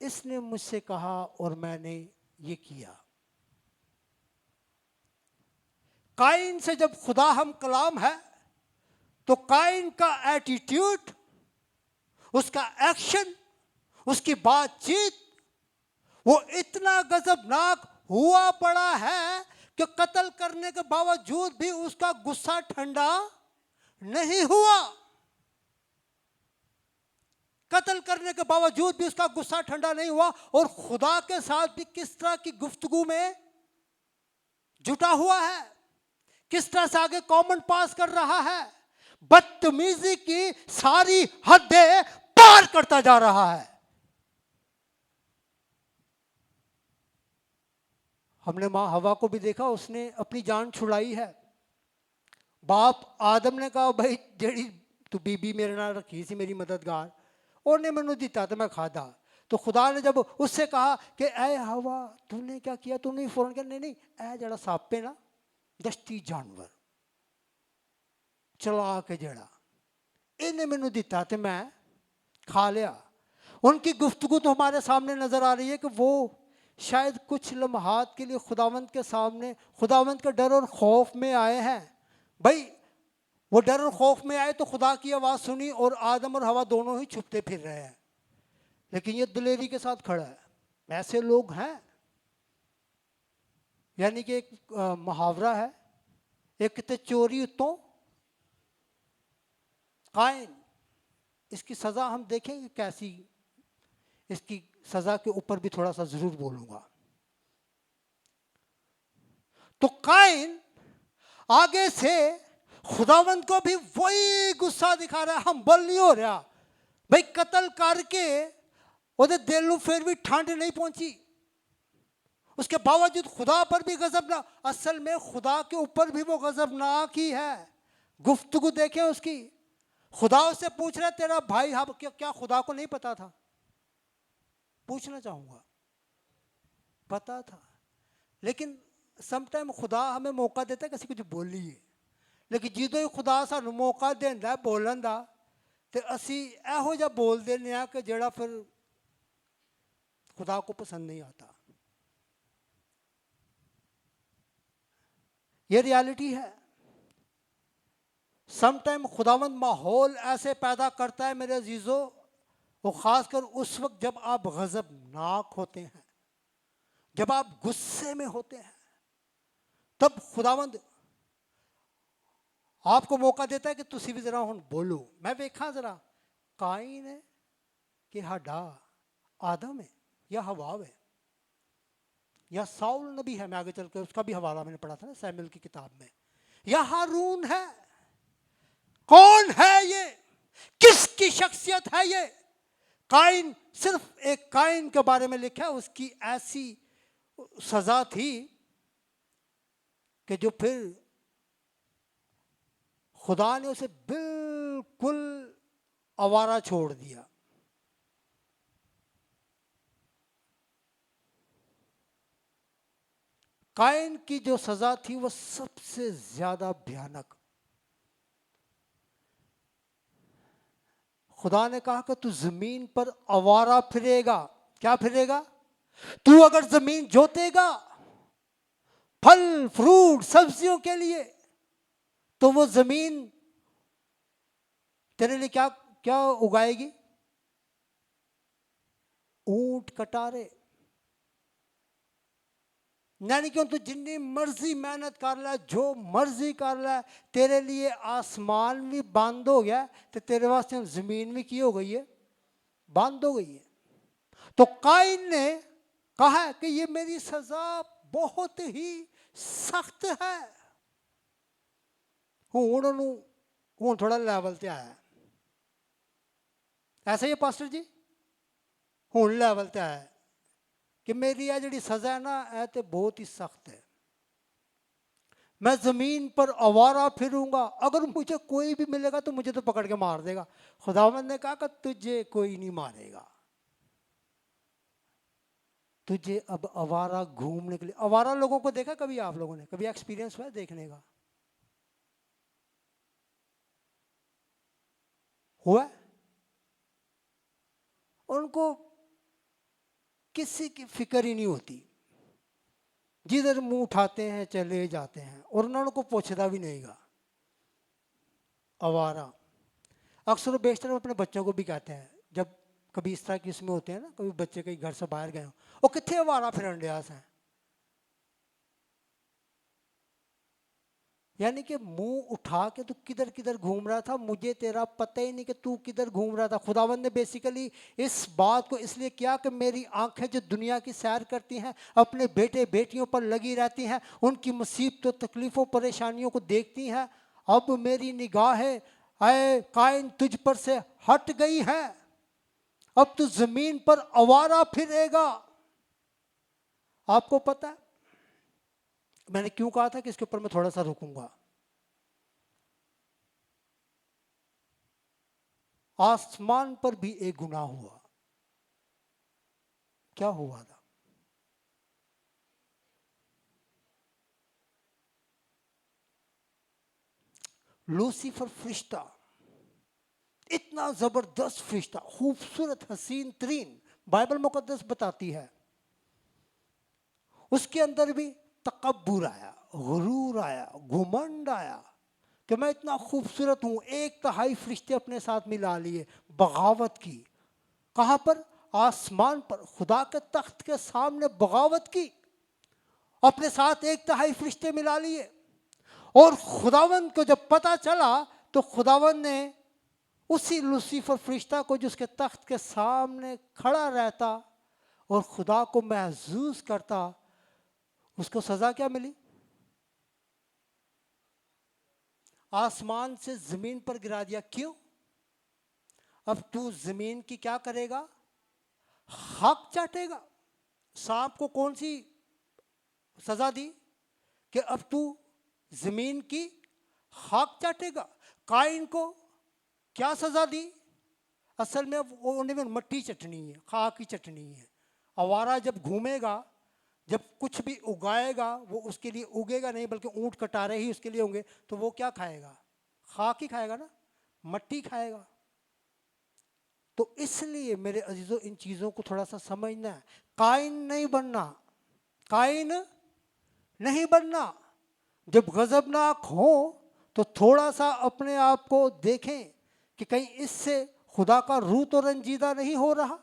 اس نے مجھ سے کہا اور میں نے یہ کیا. قائن سے جب خدا ہم کلام ہے تو قائن کا ایٹیٹیوڈ، اس کا ایکشن، اس کی بات چیت وہ اتنا غضبناک ہوا پڑا ہے کہ قتل کرنے کے باوجود بھی اس کا غصہ ٹھنڈا نہیں ہوا. قتل کرنے کے باوجود بھی اس کا غصہ ٹھنڈا نہیں ہوا، اور خدا کے ساتھ بھی کس طرح کی گفتگو میں جٹا ہوا ہے، کس طرح سے آگے کامنٹ پاس کر رہا ہے، بدتمیزی کی ساری حدیں پار کرتا جا رہا ہے. ہم نے ماں حوا کو بھی دیکھا، اس نے اپنی جان چھڑائی ہے. باپ آدم نے کہا بھائی جیڑی تو بی بی میرے نال رکھی سی میری مددگار، اور نے مینوں دیتا تو میں کھادا. تو خدا نے جب اس سے کہا کہ اے حوا تو نے کیا کیا، تو نے فوراً کہا نہیں اے جڑا سپ ہے نا، دشتی جانور چلا کے جڑا انہیں مینوں دیتا تو میں کھا لیا. ان کی گفتگو تو ہمارے سامنے نظر آ رہی ہے کہ وہ شاید کچھ لمحات کے لیے خداوند کے سامنے خداوند کے ڈر اور خوف میں آئے ہیں. بھائی وہ ڈر اور خوف میں آئے تو خدا کی آواز سنی اور آدم اور حوا دونوں ہی چھپتے پھر رہے ہیں، لیکن یہ دلیری کے ساتھ کھڑا ہے. ایسے لوگ ہیں، یعنی کہ ایک محاورہ ہے، ایک کتے چوری اتوں قائن. اس کی سزا ہم دیکھیں گے کیسی، اس کی سزا کے اوپر بھی تھوڑا سا ضرور بولوں گا. تو قائن آگے سے خداوند کو بھی وہی غصہ دکھا رہا ہے، ہمبل نہیں ہو رہا. بھائی قتل کر کے وہ دل نو پھر بھی ٹھنڈ نہیں پہنچی، اس کے باوجود خدا پر بھی غضب نہ، اصل میں خدا کے اوپر بھی وہ غضبناک ہی ہے. گفتگو دیکھیں اس کی، خدا اس سے پوچھ رہا ہے تیرا بھائی کیا خدا کو نہیں پتا تھا؟ پوچھنا چاہوں گا پتا تھا. لیکن سم ٹائم خدا ہمیں موقع دیتا ہے کسی کچھ بولیے, لیکن جدوں ہی خدا سانوں موقع دیندا ہے بولن دا تے اسی ایہو جا بول دینے ہیں کہ جڑا پھر خدا کو پسند نہیں آتا. یہ ریالٹی ہے. سم ٹائم خداوند ماحول ایسے پیدا کرتا ہے میرے عزیزو, وہ خاص کر اس وقت جب آپ غضبناک ہوتے ہیں, جب آپ غصے میں ہوتے ہیں, تب خداوند آپ کو موقع دیتا ہے کہ تسی بھی ذرا ہن بولو. میں ویکھاں ذرا قائن ہے کہ ہڈا آدم ہے یا ہوا ہے یا ساؤل نبی ہے. میں آگے چل کے اس کا بھی حوالہ میں نے پڑھا تھا نا سیموئیل کی کتاب میں. یا ہارون ہے. کون ہے یہ؟ کس کی شخصیت ہے یہ؟ قائن, صرف ایک قائن کے بارے میں لکھا ہے, اس کی ایسی سزا تھی کہ جو پھر خدا نے اسے بالکل آوارہ چھوڑ دیا. قائن کی جو سزا تھی وہ سب سے زیادہ بھیانک. خدا نے کہا کہ تو زمین پر آوارہ پھرے گا. کیا پھرے گا؟ تو اگر زمین جوتے گا پھل فروٹ سبزیوں کے لیے تو وہ زمین تیرے لیے کیا اگائے گی؟ اونٹ کٹارے. یعنی کہ تو جنی مرضی محنت کر لے, جو مرضی کر لے, تیرے لیے آسمان بھی بند ہو گیا تو تیرے واسطے زمین بھی کی ہو گئی ہے؟ بند ہو گئی ہے. تو قائن نے کہا کہ یہ میری سزا بہت ہی سخت ہے. ہوں تھوڑا لیول تے آیا ایسا ہی ہے پاسٹر جی, ہوں لیول تے آیا کہ میری یہ جڑی سزا ہے نا اے تے بہت ہی سخت ہے. میں زمین پر آوارہ پھروں گا, اگر مجھے کوئی بھی ملے گا تو مجھے تو پکڑ کے مار دے گا. خداوند نے کہا کہ تجھے کوئی نہیں مارے گا, تجھے اب آوارہ گھومنے کے لیے. آوارہ لوگوں کو دیکھا کبھی آپ لوگوں نے؟ کبھی ایکسپیرینس ہوا ہے دیکھنے کا؟ ہوا ہے؟ ان کو کسی کی فکر ہی نہیں ہوتی, جدھر منہ اٹھاتے ہیں چلے جاتے ہیں, اور انہوں کو پوچھتا بھی نہیں گا. آوارہ. اکثر و بیشتر اپنے بچوں کو بھی کہتے ہیں جب کبھی اس طرح کی اس میں ہوتے ہیں نا, کبھی بچے کہیں گھر سے باہر گئے ہوں, وہ کتنے آوارہ پھرن ڈیاس ہیں. یعنی کہ منہ اٹھا کے تو کدھر کدھر گھوم رہا تھا, مجھے تیرا پتہ ہی نہیں کہ تو کدھر گھوم رہا تھا. خداوند نے بیسیکلی اس بات کو اس لیے کیا کہ میری آنکھیں جو دنیا کی سیر کرتی ہیں, اپنے بیٹے بیٹیوں پر لگی رہتی ہیں, ان کی مصیبتوں تکلیفوں پریشانیوں کو دیکھتی ہیں. اب میری نگاہیں اے قائن تجھ پر سے ہٹ گئی ہیں, اب تو زمین پر آوارہ پھرے گا. آپ کو پتہ ہے میں نے کیوں کہا تھا کہ اس کے اوپر میں تھوڑا سا رکوں گا. آسمان پر بھی ایک گناہ ہوا. کیا ہوا تھا؟ لوسیفر فرشتہ, اتنا زبردست فرشتہ, خوبصورت حسین ترین, بائبل مقدس بتاتی ہے اس کے اندر بھی تکبر آیا, غرور آیا, گھمنڈ آیا کہ میں اتنا خوبصورت ہوں. 1/3 فرشتے اپنے ساتھ ملا لیے, بغاوت کی. کہاں پر؟ آسمان پر, خدا کے تخت کے سامنے بغاوت کی, اپنے ساتھ 1/3 فرشتے ملا لیے. اور خداوند کو جب پتہ چلا تو خداوند نے اسی لوسیفر فرشتہ کو جو اس کے تخت کے سامنے کھڑا رہتا اور خدا کو محظوظ کرتا, اس کو سزا کیا ملی؟ آسمان سے زمین پر گرا دیا. کیوں؟ اب تو زمین کی کیا کرے گا؟ حق چاٹے گا. سانپ کو کون سی سزا دی؟ کہ اب تو زمین کی حق چاٹے گا. قائن کو کیا سزا دی؟ اصل میں انہیں مٹی چٹنی ہے, خاک کی چٹنی ہے. آوارہ جب گھومے گا جب کچھ بھی اگائے گا وہ اس کے لیے اگے گا نہیں بلکہ اونٹ کٹارے ہی اس کے لیے ہوں گے، تو وہ کیا کھائے گا؟ خاک ہی کھائے گا نا، مٹی کھائے گا۔ تو اس لیے میرے عزیزو ان چیزوں کو تھوڑا سا سمجھنا ہے۔ قائن نہیں بننا، قائن نہیں بننا۔ جب غضبناک ہو تو تھوڑا سا اپنے آپ کو دیکھیں کہ کہیں اس سے خدا کا روح تو رنجیدہ نہیں ہو رہا،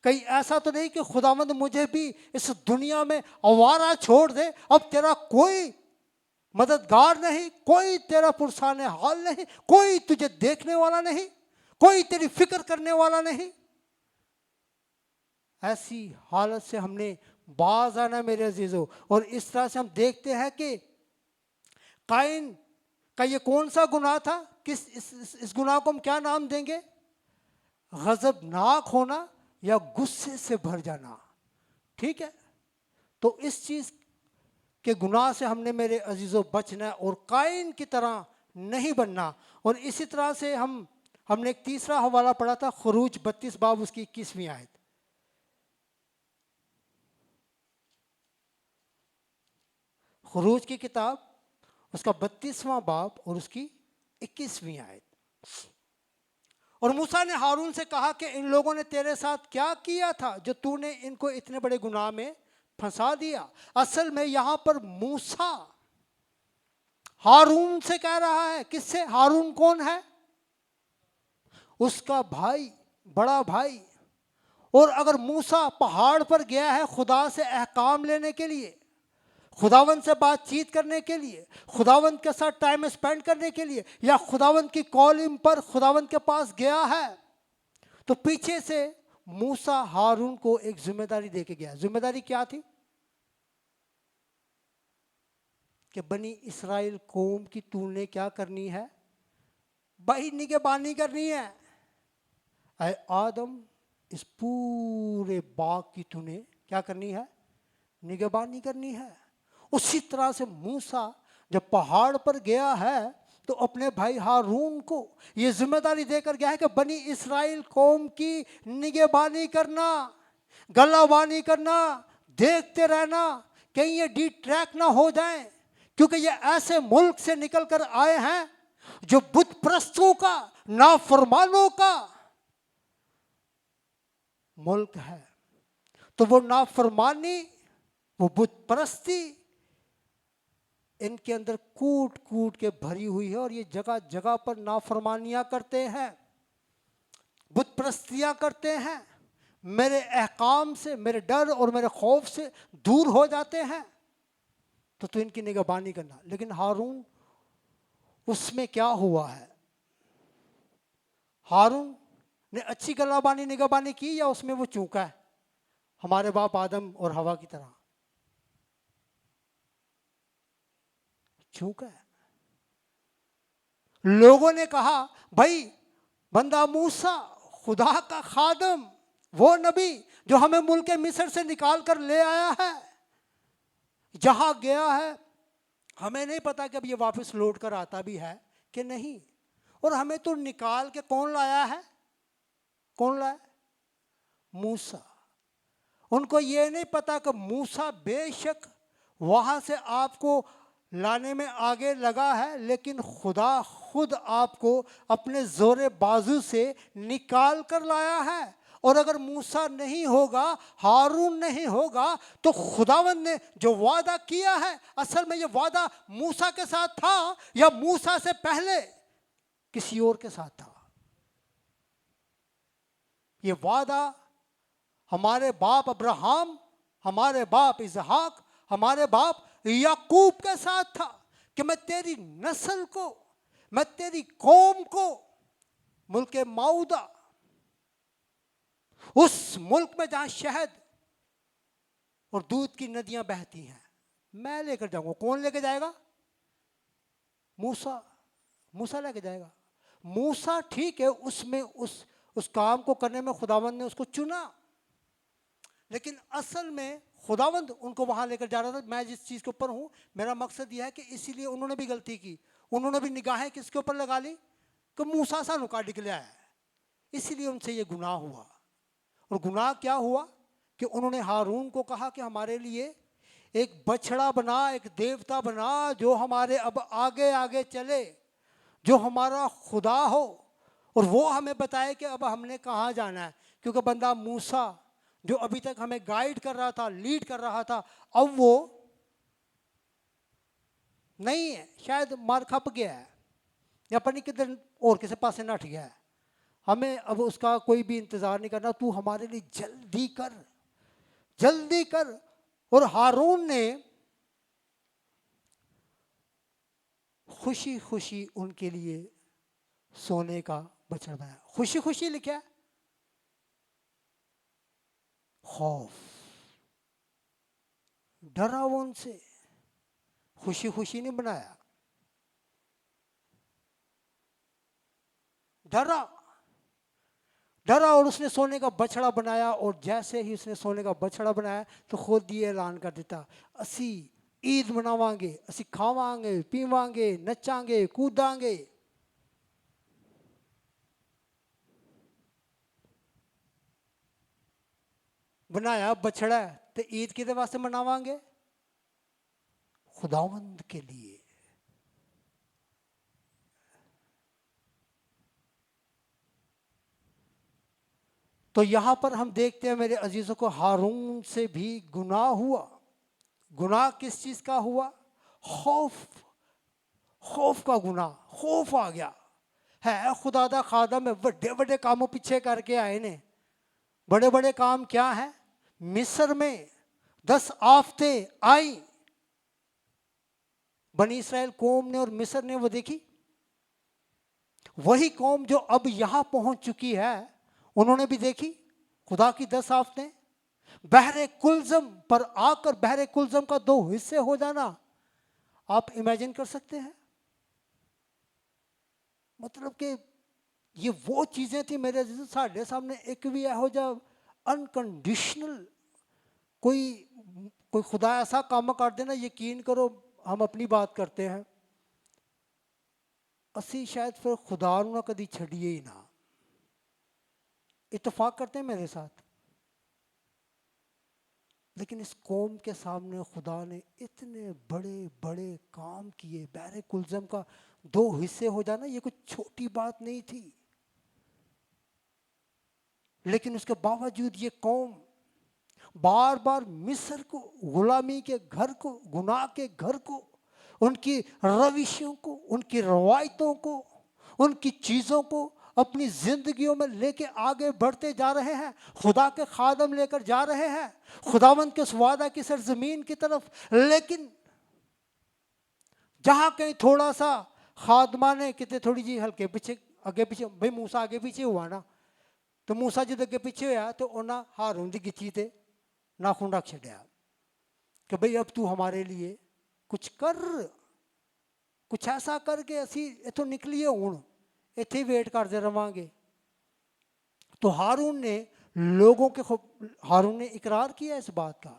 کہیں ایسا تو نہیں کہ خداوند مجھے بھی اس دنیا میں آوارہ چھوڑ دے، اب تیرا کوئی مددگار نہیں، کوئی تیرا پرسان حال نہیں، کوئی تجھے دیکھنے والا نہیں، کوئی تیری فکر کرنے والا نہیں۔ ایسی حالت سے ہم نے باز آنا میرے عزیزو۔ اور اس طرح سے ہم دیکھتے ہیں کہ قائن کا یہ کون سا گناہ تھا؟ اس گناہ کو ہم کیا نام دیں گے؟ غضبناک ہونا یا غصے سے بھر جانا، ٹھیک ہے؟ تو اس چیز کے گناہ سے ہم نے میرے عزیزو بچنا ہے اور قائن کی طرح نہیں بننا۔ اور اسی طرح سے ہم نے ایک تیسرا حوالہ پڑھا تھا، خروج 32 باب اس کی 21ویں آیت۔ خروج کی کتاب اس کا 32واں باب اور اس کی 21ویں آیت۔ اور موسیٰ نے ہارون سے کہا کہ ان لوگوں نے تیرے ساتھ کیا کیا تھا جو تو نے ان کو اتنے بڑے گناہ میں پھنسا دیا؟ اصل میں یہاں پر موسیٰ ہارون سے کہہ رہا ہے۔ کس سے؟ ہارون کون ہے؟ اس کا بھائی، بڑا بھائی۔ اور اگر موسیٰ پہاڑ پر گیا ہے خدا سے احکام لینے کے لیے، خداوند سے بات چیت کرنے کے لیے، خداوند کے ساتھ ٹائم اسپینڈ کرنے کے لیے، یا خداوند کی کالنگ پر خداوند کے پاس گیا ہے، تو پیچھے سے موسیٰ ہارون کو ایک ذمہ داری دے کے گیا۔ ذمہ داری کیا تھی؟ کہ بنی اسرائیل قوم کی تو نے کیا کرنی ہے؟ بھائی نگہبانی کرنی ہے۔ اے آدم، اس پورے باغ کی تو نے کیا کرنی ہے؟ نگہبانی کرنی ہے۔ اسی طرح سے موسیٰ جب پہاڑ پر گیا ہے تو اپنے بھائی ہارون کو یہ ذمہ داری دے کر گیا ہے کہ بنی اسرائیل قوم کی نگہبانی کرنا، گلہ بانی کرنا، دیکھتے رہنا کہیں یہ ڈی ٹریک نہ ہو جائیں، کیونکہ یہ ایسے ملک سے نکل کر آئے ہیں جو بت پرستوں کا، نافرمانوں کا ملک ہے۔ تو وہ نافرمانی، وہ بت پرستی ان کے اندر کوٹ کوٹ کے بھری ہوئی ہے، اور یہ جگہ جگہ پر نافرمانیاں کرتے ہیں، بت پرستیاں کرتے ہیں، میرے احکام سے، میرے ڈر اور میرے خوف سے دور ہو جاتے ہیں۔ تو ان کی نگہبانی کرنا۔ لیکن ہارون، اس میں کیا ہوا ہے؟ ہارون نے اچھی گلہ بانی نگہبانی کی یا اس میں وہ چونکا ہے ہمارے باپ آدم اور حوا کی طرح؟ چونکا ہے۔ لوگوں نے کہا بھائی بندہ موسیٰ، خدا کا خادم، وہ نبی جو ہمیں ملک مصر سے نکال کر لے آیا ہے، جہاں گیا ہے ہمیں نہیں پتا کہ اب یہ واپس لوٹ کر آتا بھی ہے کہ نہیں، اور ہمیں تو نکال کے کون لایا ہے؟ کون لایا؟ موسیٰ۔ ان کو یہ نہیں پتا کہ موسیٰ بے شک وہاں سے آپ کو لانے میں آگے لگا ہے، لیکن خدا خود آپ کو اپنے زور بازو سے نکال کر لایا ہے۔ اور اگر موسیٰ نہیں ہوگا، ہارون نہیں ہوگا، تو خداوند نے جو وعدہ کیا ہے، اصل میں یہ وعدہ موسیٰ کے ساتھ تھا یا موسیٰ سے پہلے کسی اور کے ساتھ تھا؟ یہ وعدہ ہمارے باپ ابراہم، ہمارے باپ اسحاق، ہمارے باپ یعقوب کے ساتھ تھا کہ میں تیری نسل کو، میں تیری قوم کو ملک موعودہ، اس ملک میں جہاں شہد اور دودھ کی ندیاں بہتی ہیں، میں لے کر جاؤں گا۔ کون لے کے جائے گا؟ موسیٰ۔ موسیٰ لے کے جائے گا۔ موسیٰ ٹھیک ہے، اس میں اس کام کو کرنے میں خداوند نے اس کو چنا، لیکن اصل میں خداوند ان کو وہاں لے کر جا رہا تھا۔ میں جس چیز کے اوپر ہوں، میرا مقصد یہ ہے کہ اسی لیے انہوں نے بھی غلطی کی، انہوں نے بھی نگاہیں کس کے اوپر لگا لی کہ موسیٰ سانو کڈ کے لیا ہے، اسی لیے ان سے یہ گناہ ہوا۔ اور گناہ کیا ہوا کہ انہوں نے ہارون کو کہا کہ ہمارے لیے ایک بچڑا بنا, ایک دیوتا بنا جو ہمارے اب آگے آگے چلے, جو ہمارا خدا ہو, اور وہ ہمیں بتائے کہ اب ہم نے کہاں جانا ہے. کیونکہ بندہ موسیٰ جو ابھی تک ہمیں گائیڈ کر رہا تھا, لیڈ کر رہا تھا, اب وہ نہیں ہے, شاید مار کھپ گیا ہے یا پتہ نہیں کدھر اور کسی پاسے نٹ گیا ہے. ہمیں اب اس کا کوئی بھی انتظار نہیں کرنا, تو ہمارے لیے جلدی کر, جلدی کر. اور ہارون نے خوشی خوشی ان کے لیے سونے کا بچڑا بنایا. خوشی خوشی لکھا ہے, خوف, ڈرا وہ ان سے, خوشی خوشی نہیں بنایا, ڈرا ڈرا. اور اس نے سونے کا بچڑا بنایا, اور جیسے ہی اس نے سونے کا بچڑا بنایا تو خود یہ اعلان کر دیتا, اسی عید مناواں گے, اسی کھاواں گے, پیواں گے, نچاں گے, کوداں گے. بنایا بچڑا تو عید کدے واسطے مناواں گے؟ خداوند کے لیے. تو یہاں پر ہم دیکھتے ہیں میرے عزیزوں کو, ہارون سے بھی گناہ ہوا. گناہ کس چیز کا ہوا؟ خوف, خوف کا گناہ. خوف آ گیا ہے. خدا دا خادم ہے, بڑے بڑے کاموں پیچھے کر کے آئے نے. بڑے بڑے کام کیا ہیں؟ مصر میں 10 آفتیں آئیں, بنی اسرائیل قوم نے اور مصر نے وہ دیکھی. وہی قوم جو اب یہاں پہنچ چکی ہے, انہوں نے بھی دیکھی خدا کی 10 آفتیں. بحر کلزم پر آ کر بحر کلزم کا 2 حصے ہو جانا, آپ امیجن کر سکتے ہیں؟ مطلب کہ یہ وہ چیزیں تھیں میرے عزیز, ساڈے سامنے ایک بھی یہو جا انکنڈیشنل کوئی خدا ایسا کام کر دینا, یقین کرو ہم اپنی بات کرتے ہیں, اسی شاید پھر خدا نو کدی چھڑیے ہی نہ. اتفاق کرتے ہیں میرے ساتھ؟ لیکن اس قوم کے سامنے خدا نے اتنے بڑے بڑے کام کیے. بحر کلزم کا 2 حصے ہو جانا یہ کوئی چھوٹی بات نہیں تھی. لیکن اس کے باوجود یہ قوم بار بار مصر کو, غلامی کے گھر کو, گناہ کے گھر کو, ان کی روشوں کو, ان کی روایتوں کو, ان کی چیزوں کو اپنی زندگیوں میں لے کے آگے بڑھتے جا رہے ہیں. خدا کے خادم لے کر جا رہے ہیں خداوند کے اس وعدہ کی سرزمین کی طرف. لیکن جہاں کہیں تھوڑا سا خادمہ نے کتنے تھوڑی جی ہلکے پیچھے اگے پیچھے, بھئی موسیٰ آگے پیچھے ہوا نا, تو موسیٰ جد اگے پیچھے ہویا تو انہاں ہارون دی گچی تے ناخن رکھ چھڑیا کہ بھئی اب تو ہمارے لیے کچھ کر, کچھ ایسا کر کے اسی اتوں نکلیے, ہوں اتنے ہی ویٹ کرتے رہواں گے. تو ہارون نے ہارون نے اقرار کیا اس بات کا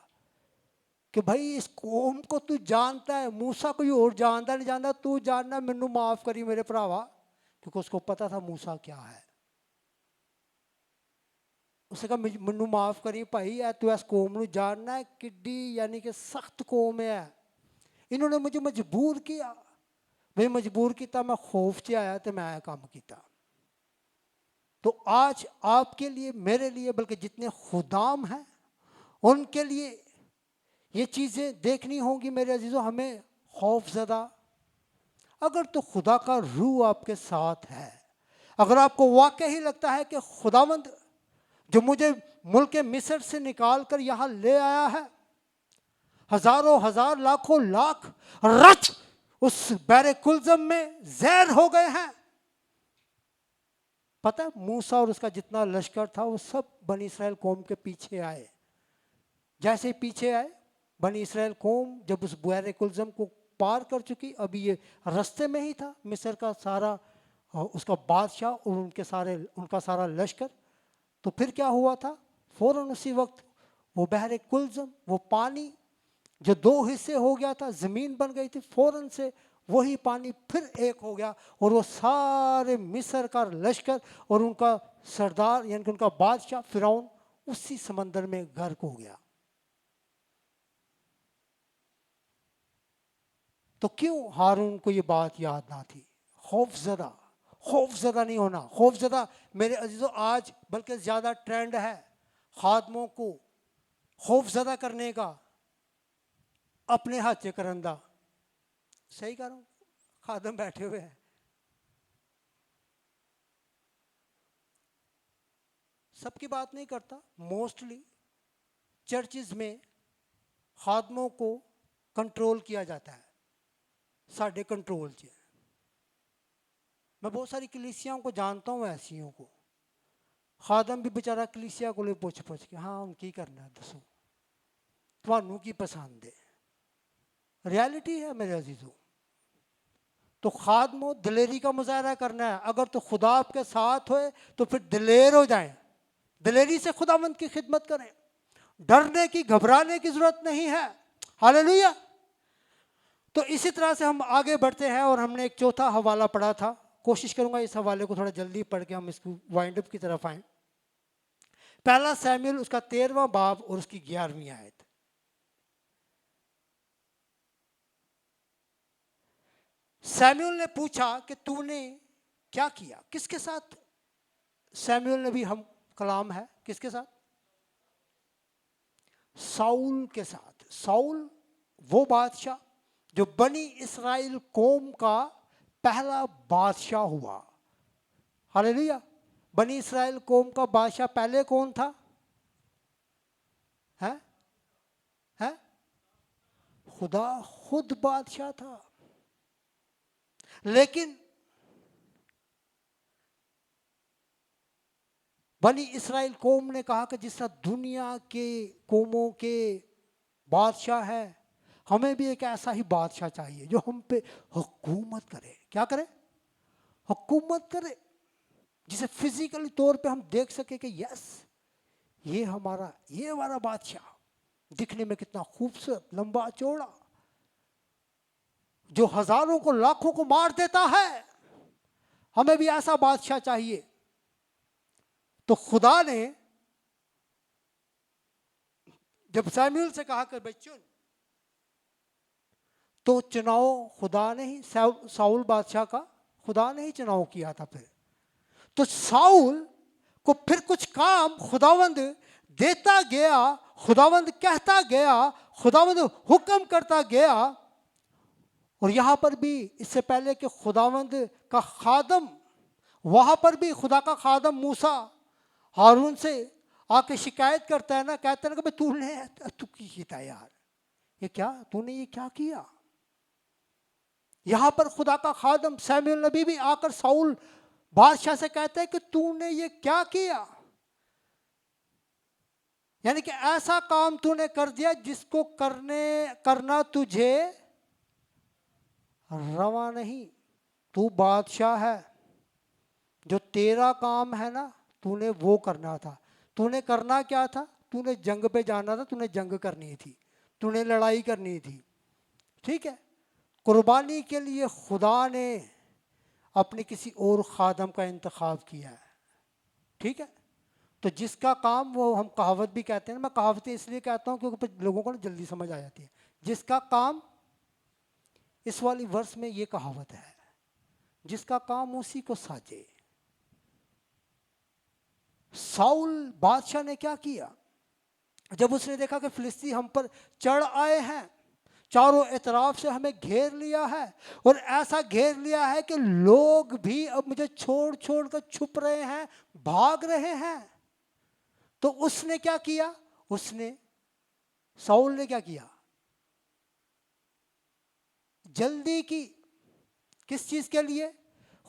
کہ بھائی اس قوم کو تو جانتا ہے, موسیٰ کوئی اور جانتا نہیں جانتا, تو جاننا منو معاف کری میرے بھراوا. کیونکہ اس کو پتا تھا موسیٰ کیا ہے. اس نے کہا منو معاف کری بھائی, اے تو اس قوم نو جاننا ہے کڈی یعنی کہ سخت قوم ہے. انہوں نے مجھے مجبور کیا, میں مجبور کیتا, میں خوف چ آیا تو میں کام کیتا. تو آج آپ کے لیے, میرے لیے, بلکہ جتنے خدام ہیں ان کے لیے یہ چیزیں دیکھنی ہوں گی میرے عزیزوں. ہمیں خوف زدہ, اگر تو خدا کا روح آپ کے ساتھ ہے, اگر آپ کو واقعی لگتا ہے کہ خداوند جو مجھے ملک مصر سے نکال کر یہاں لے آیا ہے, ہزاروں ہزار لاکھوں لاکھ رچ اس بحر کلزم میں زیر ہو گئے ہیں. پتہ ہے موسیٰ اور اس کا جتنا لشکر تھا وہ سب بنی اسرائیل قوم کے پیچھے آئے. جیسے پیچھے آئے بنی اسرائیل قوم, جب اس بحر کلزم کو پار کر چکی, ابھی یہ رستے میں ہی تھا مصر کا سارا اس کا بادشاہ اور ان کا سارا لشکر. تو پھر کیا ہوا تھا, فوراً اسی وقت وہ بحر کلزم, وہ پانی جو 2 حصے ہو گیا تھا, زمین بن گئی تھی, فوراً سے وہی پانی پھر ایک ہو گیا, اور وہ سارے مصر کا لشکر اور ان کا سردار یعنی کہ ان کا بادشاہ فرعون اسی سمندر میں غرق ہو گیا. تو کیوں ہارون کو یہ بات یاد نہ تھی؟ خوف زدہ نہیں ہونا. خوف زدہ میرے عزیزوں آج بلکہ زیادہ ٹرینڈ ہے خادموں کو خوف زدہ کرنے کا. اپنے ہاتھ سے کرندہ. صحیح کہہ رہا ہوں؟ خادم بیٹھے ہوئے ہیں, سب کی بات نہیں کرتا, موسٹلی چرچز میں خادموں کو کنٹرول کیا جاتا ہے. ساڈے کنٹرول چ. میں بہت ساری کلیسیاں کو جانتا ہوں ایسیوں کو. خادم بھی بیچارہ کلیسیا کو لے پوچھ کے ہاں ہم کی کرنا ہے دسو تھانوں کی پسند ہے. ریالٹی ہے میرے عزیزوں. تو خادموں دلیری کا مظاہرہ کرنا ہے. اگر تو خدا آپ کے ساتھ ہوئے تو پھر دلیر ہو جائیں, دلیری سے خداوند کی خدمت کریں. ڈرنے کی گھبرانے کی ضرورت نہیں ہے. ہاللیلویا. تو اسی طرح سے ہم آگے بڑھتے ہیں اور ہم نے ایک چوتھا حوالہ پڑھا تھا. کوشش کروں گا اس حوالے کو تھوڑا جلدی پڑھ کے ہم اس کو وائنڈ اپ کی طرف آئیں. پہلا سیموئیل اس کا 13واں باب اور اس کی 11ویں آیت. سیموئیل نے پوچھا کہ تو نے کیا کیا, کس کے ساتھ؟ سیموئیل نبی ہم کلام ہے کس کے ساتھ؟ ساؤل کے ساتھ. ساؤل وہ بادشاہ جو بنی اسرائیل قوم کا پہلا بادشاہ ہوا. ہاللیلویا. بنی اسرائیل قوم کا بادشاہ پہلے کون تھا؟ ہے خدا خود بادشاہ تھا. لیکن بنی اسرائیل قوم نے کہا کہ جس طرح دنیا کے قوموں کے بادشاہ ہے ہمیں بھی ایک ایسا ہی بادشاہ چاہیے جو ہم پہ حکومت کرے. کیا کرے؟ حکومت کرے. جسے فزیکلی طور پہ ہم دیکھ سکے کہ یس یہ ہمارا بادشاہ دکھنے میں کتنا خوبصورت, لمبا چوڑا, جو ہزاروں کو لاکھوں کو مار دیتا ہے. ہمیں بھی ایسا بادشاہ چاہیے. تو خدا نے جب سیموئیل سے کہا کہ بھائی چن, تو چناؤ خدا نے ہی ساؤل بادشاہ کا خدا نے ہی چناؤ کیا تھا. پھر تو ساؤل کو پھر کچھ کام خداوند دیتا گیا, خداوند کہتا گیا, خداوند حکم کرتا گیا. اور یہاں پر بھی اس سے پہلے کہ خداوند کا خادم, وہاں پر بھی خدا کا خادم موسیٰ ہارون سے آ کے شکایت کرتا ہے نا, کہتا ہے کہ تو کی کیتا یار, یہ کیا تو نے یہ کیا کیا. یہاں پر خدا کا خادم سیموئیل نبی بھی آ کر ساؤل بادشاہ سے کہتا ہے کہ تو نے یہ کیا کیا. یعنی کہ ایسا کام تو نے کر دیا جس کو کرنا تجھے روا نہیں. تو بادشاہ ہے, جو تیرا کام ہے نا تو نے وہ کرنا تھا. تو نے کرنا کیا تھا؟ تو نے جنگ پہ جانا تھا, تو نے جنگ کرنی تھی, تو نے لڑائی کرنی تھی. ٹھیک ہے. قربانی کے لیے خدا نے اپنے کسی اور خادم کا انتخاب کیا ہے. ٹھیک ہے. تو جس کا کام, وہ ہم کہاوت بھی کہتے ہیں, میں کہاوتیں اس لیے کہتا ہوں کیونکہ لوگوں کو جلدی سمجھ آ جاتی ہے. جس کا کام, اس والی ورس میں یہ کہاوت ہے, جس کا کام اسی کو ساجے. ساؤل بادشاہ نے کیا کیا؟ جب اس نے دیکھا کہ فلسطی ہم پر چڑھ آئے ہیں, چاروں اطراف سے ہمیں گھیر لیا ہے, اور ایسا گھیر لیا ہے کہ لوگ بھی اب مجھے چھوڑ کر چھپ رہے ہیں, بھاگ رہے ہیں. تو اس نے کیا کیا؟ ساؤل نے کیا کیا؟ جلدی کی. کس چیز کے لیے؟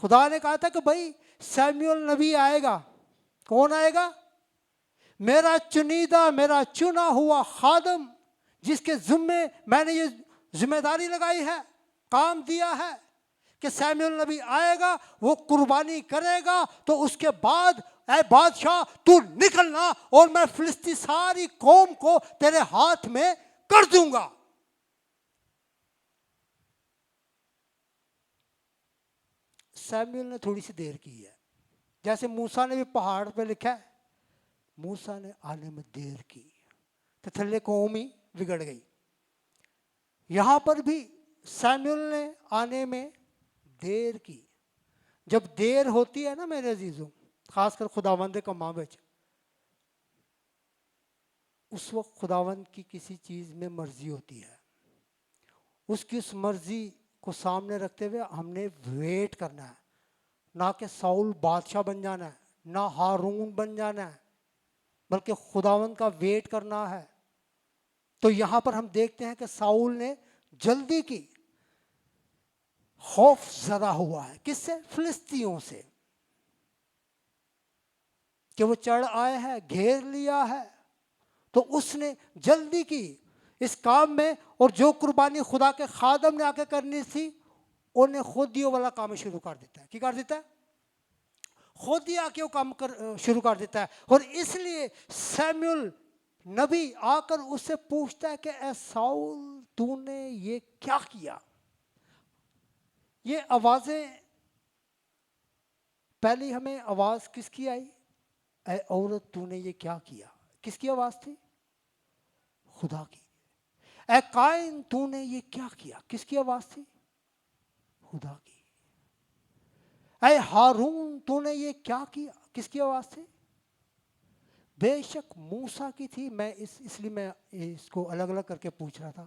خدا نے کہا تھا کہ بھائی سیموئیل نبی آئے گا. کون آئے گا؟ میرا چنیدہ, میرا چنا ہوا خادم, جس کے ذمے میں نے یہ ذمہ داری لگائی ہے, کام دیا ہے کہ سیموئیل نبی آئے گا, وہ قربانی کرے گا, تو اس کے بعد اے بادشاہ تو نکلنا اور میں فلسطی ساری قوم کو تیرے ہاتھ میں کر دوں گا. سیموئیل نے تھوڑی سی دیر کی ہے, جیسے موسیٰ نے بھی پہاڑ پہ لکھا ہے, موسیٰ نے آنے میں دیر کی تو تھلے قوم ہی بگڑ گئی. یہاں پر بھی سیموئل نے آنے میں دیر کی. جب دیر ہوتی ہے نا میرے عزیزوں، خاص کر خداوند کا ماں بچ، اس وقت خداوند کی کسی چیز میں مرضی ہوتی ہے. اس کی اس مرضی کو سامنے رکھتے ہوئے ہم نے ویٹ کرنا ہے. نہ کہ ساؤل بادشاہ بن جانا ہے، نہ ہارون بن جانا ہے، بلکہ خداوند کا ویٹ کرنا ہے. تو یہاں پر ہم دیکھتے ہیں کہ ساؤل نے جلدی کی، خوف زدہ ہوا ہے. کس سے؟ فلسطینیوں سے، کہ وہ چڑھ آئے ہیں، گھیر لیا ہے. تو اس نے جلدی کی اس کام میں، اور جو قربانی خدا کے خادم نے آ کے کرنی تھی انہیں خود ہی وہ والا کام شروع کر دیتا ہے. کی کر دیتا ہے؟ خود ہی آ کے وہ کام شروع کر دیتا ہے. اور اس لیے سیموئل نبی آ کر اس سے پوچھتا ہے کہ اے ساؤل تو نے یہ کیا کیا؟ یہ آوازیں پہلی ہمیں آواز کس کی آئی؟ اے عورت تو نے یہ کیا کیا؟ کس کی آواز تھی؟ خدا کی. اے قائن تو نے یہ کیا کیا؟ کس کی آواز تھی؟ خدا کی. اے ہارون تو نے یہ کیا کیا؟ کس کی آواز تھی؟ بے شک موسیٰ کی تھی. میں اس لیے میں اس کو الگ الگ کر کے پوچھ رہا تھا.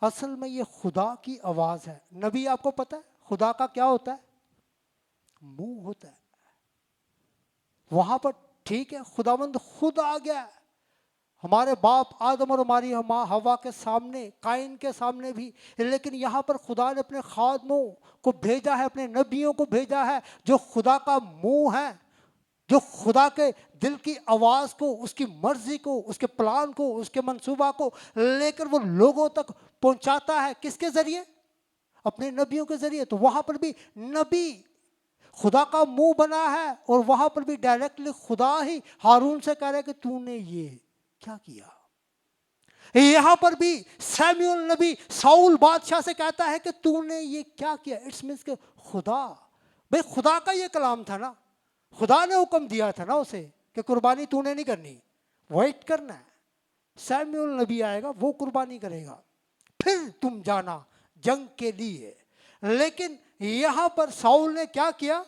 اصل میں یہ خدا کی آواز ہے. نبی آپ کو پتہ ہے خدا کا کیا ہوتا ہے؟ منہ ہوتا ہے. وہاں پر ٹھیک ہے خداوند خود آ گیا ہمارے باپ آدم اور ہماری ماں ہوا کے سامنے، قائن کے سامنے بھی، لیکن یہاں پر خدا نے اپنے خادموں کو بھیجا ہے، اپنے نبیوں کو بھیجا ہے جو خدا کا منہ ہے، جو خدا کے دل کی آواز کو، اس کی مرضی کو، اس کے پلان کو، اس کے منصوبہ کو لے کر وہ لوگوں تک پہنچاتا ہے. کس کے ذریعے؟ اپنے نبیوں کے ذریعے. تو وہاں پر بھی نبی خدا کا منہ بنا ہے، اور وہاں پر بھی ڈائریکٹلی خدا ہی ہارون سے کہہ رہے کہ تو نے یہ کیا کیا. یہاں پر بھی سیموئل نبی ساؤل بادشاہ سے کہتا ہے کہ تو نے یہ کیا کیا. اٹس مینس کہ خدا، بھئی خدا کا یہ کلام تھا نا، خدا نے حکم دیا تھا نا اسے کہ قربانی تو نے نہیں کرنی، ویٹ کرنا ہے. سیموئل نبی آئے گا، وہ قربانی کرے گا، پھر تم جانا جنگ کے لیے. لیکن یہاں پر ساؤل نے کیا کیا؟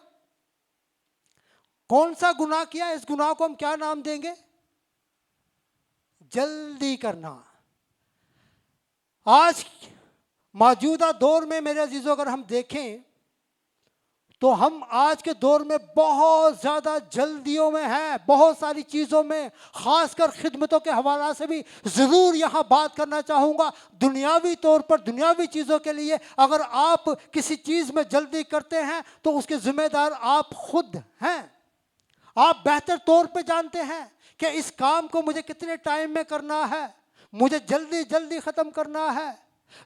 کون سا گناہ کیا؟ اس گناہ کو ہم کیا نام دیں گے؟ جلدی کرنا. آج موجودہ دور میں میرے عزیزو اگر ہم دیکھیں تو ہم آج کے دور میں بہت زیادہ جلدیوں میں ہیں، بہت ساری چیزوں میں، خاص کر خدمتوں کے حوالہ سے بھی ضرور یہاں بات کرنا چاہوں گا. دنیاوی طور پر دنیاوی چیزوں کے لیے اگر آپ کسی چیز میں جلدی کرتے ہیں تو اس کے ذمہ دار آپ خود ہیں. آپ بہتر طور پہ جانتے ہیں کہ اس کام کو مجھے کتنے ٹائم میں کرنا ہے، مجھے جلدی جلدی ختم کرنا ہے.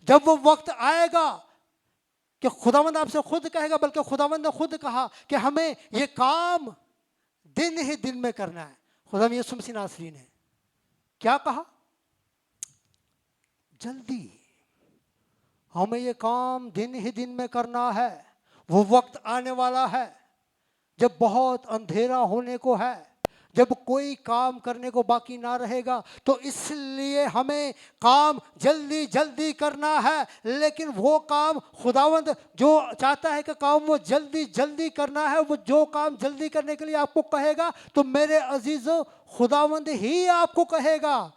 جب وہ وقت آئے گا کہ خداوند آپ سے خود کہے گا، بلکہ خداوند نے خود کہا کہ ہمیں یہ کام دن ہی دن میں کرنا ہے. خداوند یسوع مسیح ناصری نے کیا کہا؟ جلدی، ہمیں یہ کام دن ہی دن میں کرنا ہے. وہ وقت آنے والا ہے جب بہت اندھیرا ہونے کو ہے، جب کوئی کام کرنے کو باقی نہ رہے گا. تو اس لیے ہمیں کام جلدی جلدی کرنا ہے. لیکن وہ کام خداوند جو چاہتا ہے کہ کام وہ جلدی جلدی کرنا ہے، وہ جو کام جلدی کرنے کے لیے آپ کو کہے گا تو میرے عزیزو خداوند ہی آپ کو کہے گا،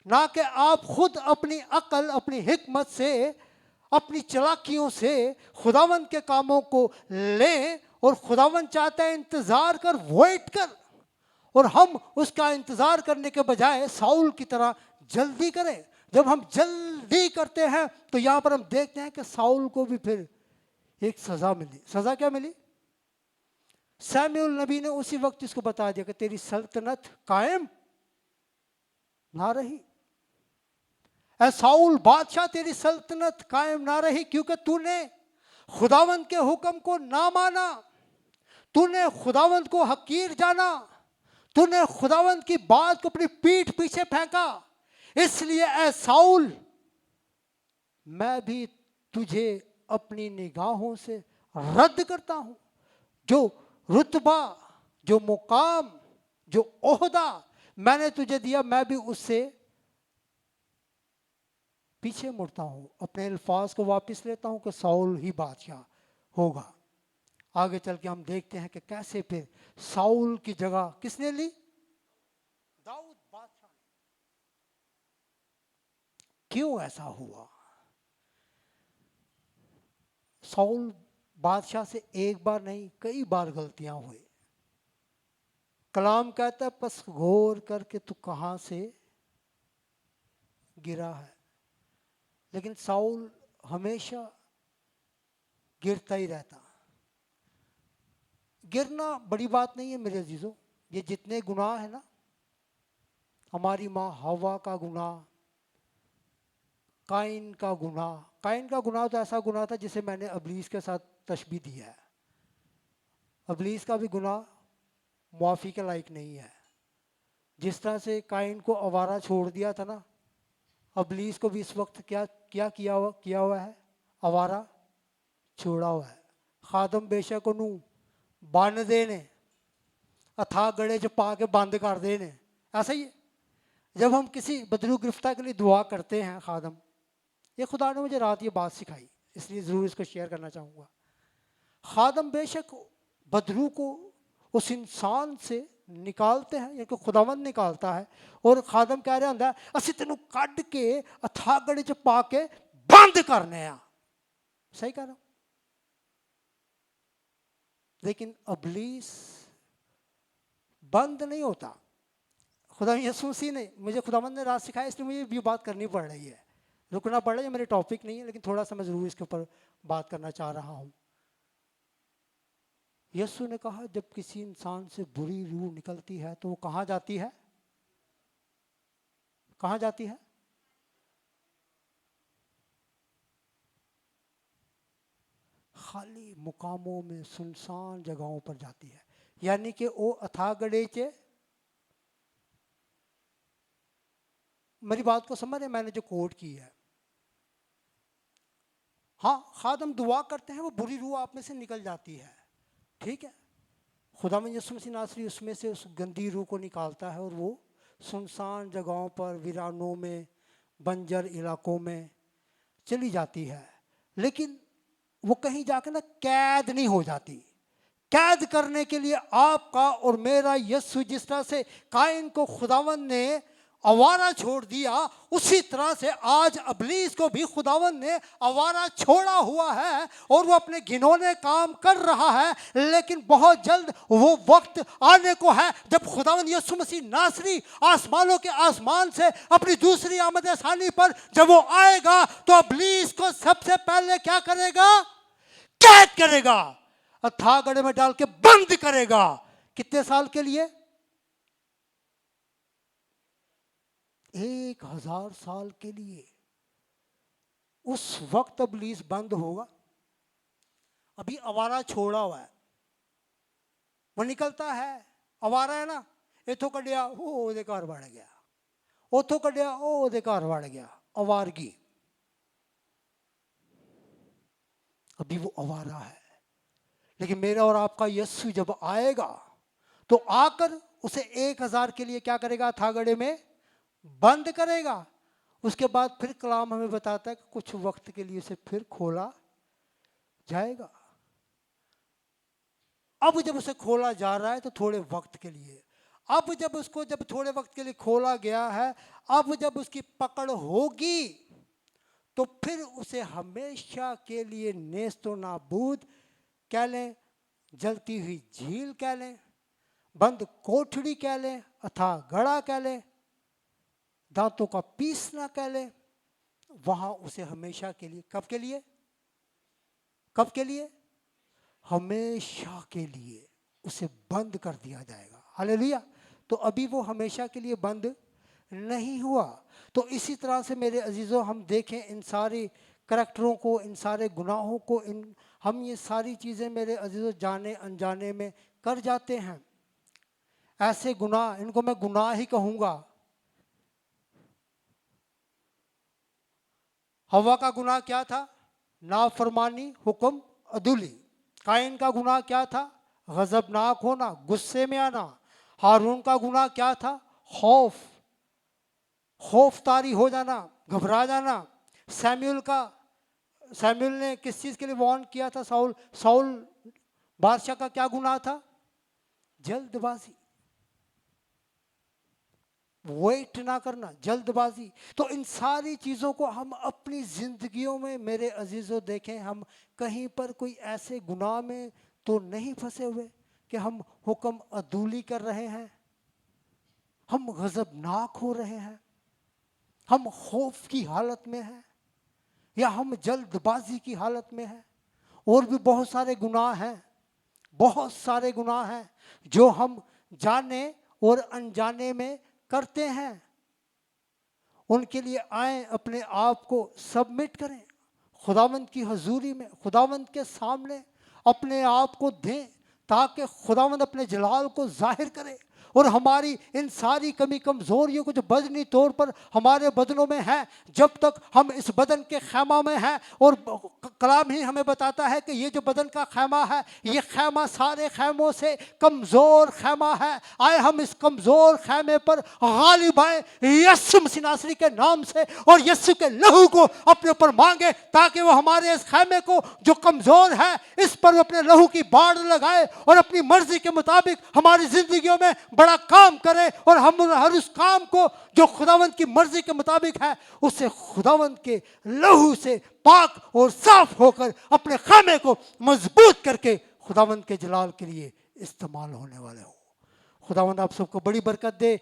نہ کہ آپ خود اپنی عقل، اپنی حکمت سے، اپنی چلاکیوں سے خداوند کے کاموں کو لیں. اور خداوند چاہتا ہے انتظار کر، ویٹ کر، اور ہم اس کا انتظار کرنے کے بجائے ساؤل کی طرح جلدی کریں. جب ہم جلدی کرتے ہیں تو یہاں پر ہم دیکھتے ہیں کہ ساؤل کو بھی پھر ایک سزا ملی. سزا کیا ملی؟ سیموئل نبی نے اسی وقت اس کو بتا دیا کہ تیری سلطنت قائم نہ رہی. اے ساؤل بادشاہ، تیری سلطنت قائم نہ رہی کیونکہ تو نے خداوند کے حکم کو نہ مانا، تو نے خداوند کو حقیر جانا، تو نے خداوند کی بات کو اپنی پیٹھ پیچھے پھینکا. اس لیے اے ساؤل میں بھی تجھے اپنی نگاہوں سے رد کرتا ہوں. جو رتبہ، جو مقام، جو عہدہ میں نے تجھے دیا، میں بھی اس سے پیچھے مڑتا ہوں, اپنے الفاظ کو واپس لیتا ہوں کہ ساؤل ہی بادشاہ ہوگا. آگے چل کے ہم دیکھتے ہیں کہ کیسے پھر ساؤل کی جگہ کس نے لی؟ داؤد بادشاہ نے. کیوں ایسا ہوا؟ ساؤل بادشاہ سے ایک بار نہیں کئی بار غلطیاں ہوئی. کلام کہتا ہے پس غور کر کے تو کہاں سے گرا ہے. لیکن ساؤل ہمیشہ گرتا ہی رہتا. گرنا بڑی بات نہیں ہے میرے عزیزوں. یہ جتنے گناہ ہیں نا, ہماری ماں حوا کا گناہ, قائن کا گناہ. قائن کا گناہ تو ایسا گناہ تھا جسے میں نے ابلیس کے ساتھ تشبیہ دیا ہے. ابلیس کا بھی گناہ معافی کے لائق نہیں ہے. جس طرح سے قائن کو آوارہ چھوڑ دیا تھا نا, ابلیس کو بھی اس وقت کیا ہوا ہے؟ آوارہ چھوڑا ہوا ہے. خادم بے شک انہوں بن دینے اتھا گڑے چ پا کے بند کر دینے. ایسا ہی ہے. جب ہم کسی بدرو گرفتہ کے لیے دعا کرتے ہیں خادم, یہ خدا نے مجھے رات یہ بات سکھائی, اس لیے ضرور اس کو شیئر کرنا چاہوں گا. خادم بے شک بدرو کو اس انسان سے نکالتے ہیں, یعنی کہ خداوند نکالتا ہے, اور خادم کہہ رہا ہوندا ہے اسی تینوں کڈ کے اتھا گڑے چ پا کے بند کرنے ہیں. صحیح کہہ رہا ہوں. لیکن ابلیس بند نہیں ہوتا. خدا یسوع مسیح نے مجھے, خداوند نے رات سکھایا, اس لیے مجھے یہ بات کرنی پڑ رہی ہے, رکنا پڑ رہا ہے. یہ میرے ٹاپک نہیں ہے لیکن تھوڑا سا میں ضرور اس کے اوپر بات کرنا چاہ رہا ہوں. یسوع نے کہا جب کسی انسان سے بری روح نکلتی ہے تو وہ کہاں جاتی ہے؟ کہاں جاتی ہے؟ خالی مقاموں میں, سنسان جگہوں پر جاتی ہے. یعنی کہ وہ اتھا گڑے چ, میری بات کو سمجھ رہے ہیں میں نے جو کوٹ کی ہے؟ ہاں خادم دعا کرتے ہیں, وہ بری روح آپ میں سے نکل جاتی ہے, ٹھیک ہے. خداوند یسوع مسیح ناصری اس میں سے اس گندی روح کو نکالتا ہے, اور وہ سنسان جگہوں پر, ویرانوں میں, بنجر علاقوں میں چلی جاتی ہے. لیکن وہ کہیں جا کے نا قید نہیں ہو جاتی. قید کرنے کے لیے آپ کا اور میرا یسوع, جس طرح سے قائن کو خداوند نے آوارہ چھوڑ دیا, اسی طرح سے آج ابلیس کو بھی خداوند نے آوارہ چھوڑا ہوا ہے, اور وہ اپنے گھنونے کام کر رہا ہے. لیکن بہت جلد وہ وقت آنے کو ہے جب خداوند یسوع مسیح ناصری آسمانوں کے آسمان سے اپنی دوسری آمد ثانی پر جب وہ آئے گا تو ابلیس کو سب سے پہلے کیا کرے گا؟ قید کرے گا, اتھا گڑے میں ڈال کے بند کرے گا. کتنے سال کے لیے؟ 1000 سال کے لیے. اس وقت ابلیس بند ہوگا. ابھی آوارہ چھوڑا ہوا ہے, وہ نکلتا ہے, آوارہ ہے نا, اتھوں کڈیا او دے گھر وڑ گیا, اتھوں کڈیا او دے گھر وڑ گیا. آوارگی. ابھی وہ آوارہ ہے. لیکن میرا اور آپ کا یسوع جب آئے گا تو آ کر اسے 1000 کے لیے کیا کرے گا؟ اتھا گڑے میں بند کرے گا. اس کے بعد پھر کلام ہمیں بتاتا ہے کہ کچھ وقت کے لیے اسے پھر کھولا جائے گا. اب جب اسے کھولا جا رہا ہے تو تھوڑے وقت کے لیے. اب جب اس کو جب تھوڑے وقت کے لیے کھولا گیا ہے, اب جب اس کی پکڑ ہوگی تو پھر اسے ہمیشہ کے لیے نیست و نابود کہہ لیں, جلتی ہوئی جھیل کہہ لیں, بند کوٹھڑی کہہ لیں, اتھا گڑا کہہ لیں, دانتوں کا پیسنا کہہ لیں, وہاں اسے ہمیشہ کے لیے, کب کے لیے؟ کب کے لیے؟ ہمیشہ کے لیے اسے بند کر دیا جائے گا. ہلیلویا. تو ابھی وہ ہمیشہ کے لیے بند نہیں ہوا. تو اسی طرح سے میرے عزیزوں ہم دیکھیں ان سارے کریکٹروں کو, ان سارے گناہوں کو, ہم یہ ساری چیزیں میرے عزیزوں جانے انجانے میں کر جاتے ہیں. ایسے گناہ, ان کو میں گناہ ہی کہوں گا. حوا کا گناہ کیا تھا؟ نافرمانی, حکم عدولی. قائن کا گناہ کیا تھا؟ غضبناک ہونا, غصے میں آنا. ہارون کا گناہ کیا تھا؟ خوف طاری ہو جانا, گھبرا جانا. سیموئل نے کس چیز کے لیے وارن کیا تھا؟ ساؤل بادشاہ کا کیا گناہ تھا؟ جلد بازی، ویٹ نہ کرنا، جلد بازی۔ تو ان ساری چیزوں کو ہم اپنی زندگیوں میں میرے عزیزوں دیکھیں، ہم کہیں پر کوئی ایسے گناہ میں تو نہیں پھنسے ہوئے کہ ہم حکم عدولی کر رہے ہیں، ہم غضبناک ہو رہے ہیں، ہم خوف کی حالت میں ہیں، یا ہم جلد بازی کی حالت میں ہیں۔ اور بھی بہت سارے گناہ ہیں، بہت سارے گناہ ہیں جو ہم جانے اور انجانے میں کرتے ہیں۔ ان کے لیے آئیں، اپنے آپ کو سبمٹ کریں خداوند کی حضوری میں، خداوند کے سامنے اپنے آپ کو دیں تاکہ خداوند اپنے جلال کو ظاہر کرے، اور ہماری ان ساری کمی کمزوریوں کو جو بدنی طور پر ہمارے بدنوں میں ہیں، جب تک ہم اس بدن کے خیمہ میں ہیں، اور کلام ہی ہمیں بتاتا ہے کہ یہ جو بدن کا خیمہ ہے، یہ خیمہ سارے خیموں سے کمزور خیمہ ہے، آئے ہم اس کمزور خیمے پر غالب آئیں یسوع مسیح ناصری کے نام سے، اور یسوع کے لہو کو اپنے اوپر مانگے تاکہ وہ ہمارے اس خیمے کو جو کمزور ہے اس پر وہ اپنے لہو کی باڑ لگائے، اور اپنی مرضی کے مطابق ہماری زندگیوں میں بڑا کام کرے، اور ہم ہر اس کام کو جو خداوند کی مرضی کے مطابق ہے اسے خداوند کے لہو سے پاک اور صاف ہو کر اپنے خیمے کو مضبوط کر کے خداوند کے جلال کے لیے استعمال ہونے والے ہوں۔ خداوند آپ سب کو بڑی برکت دے۔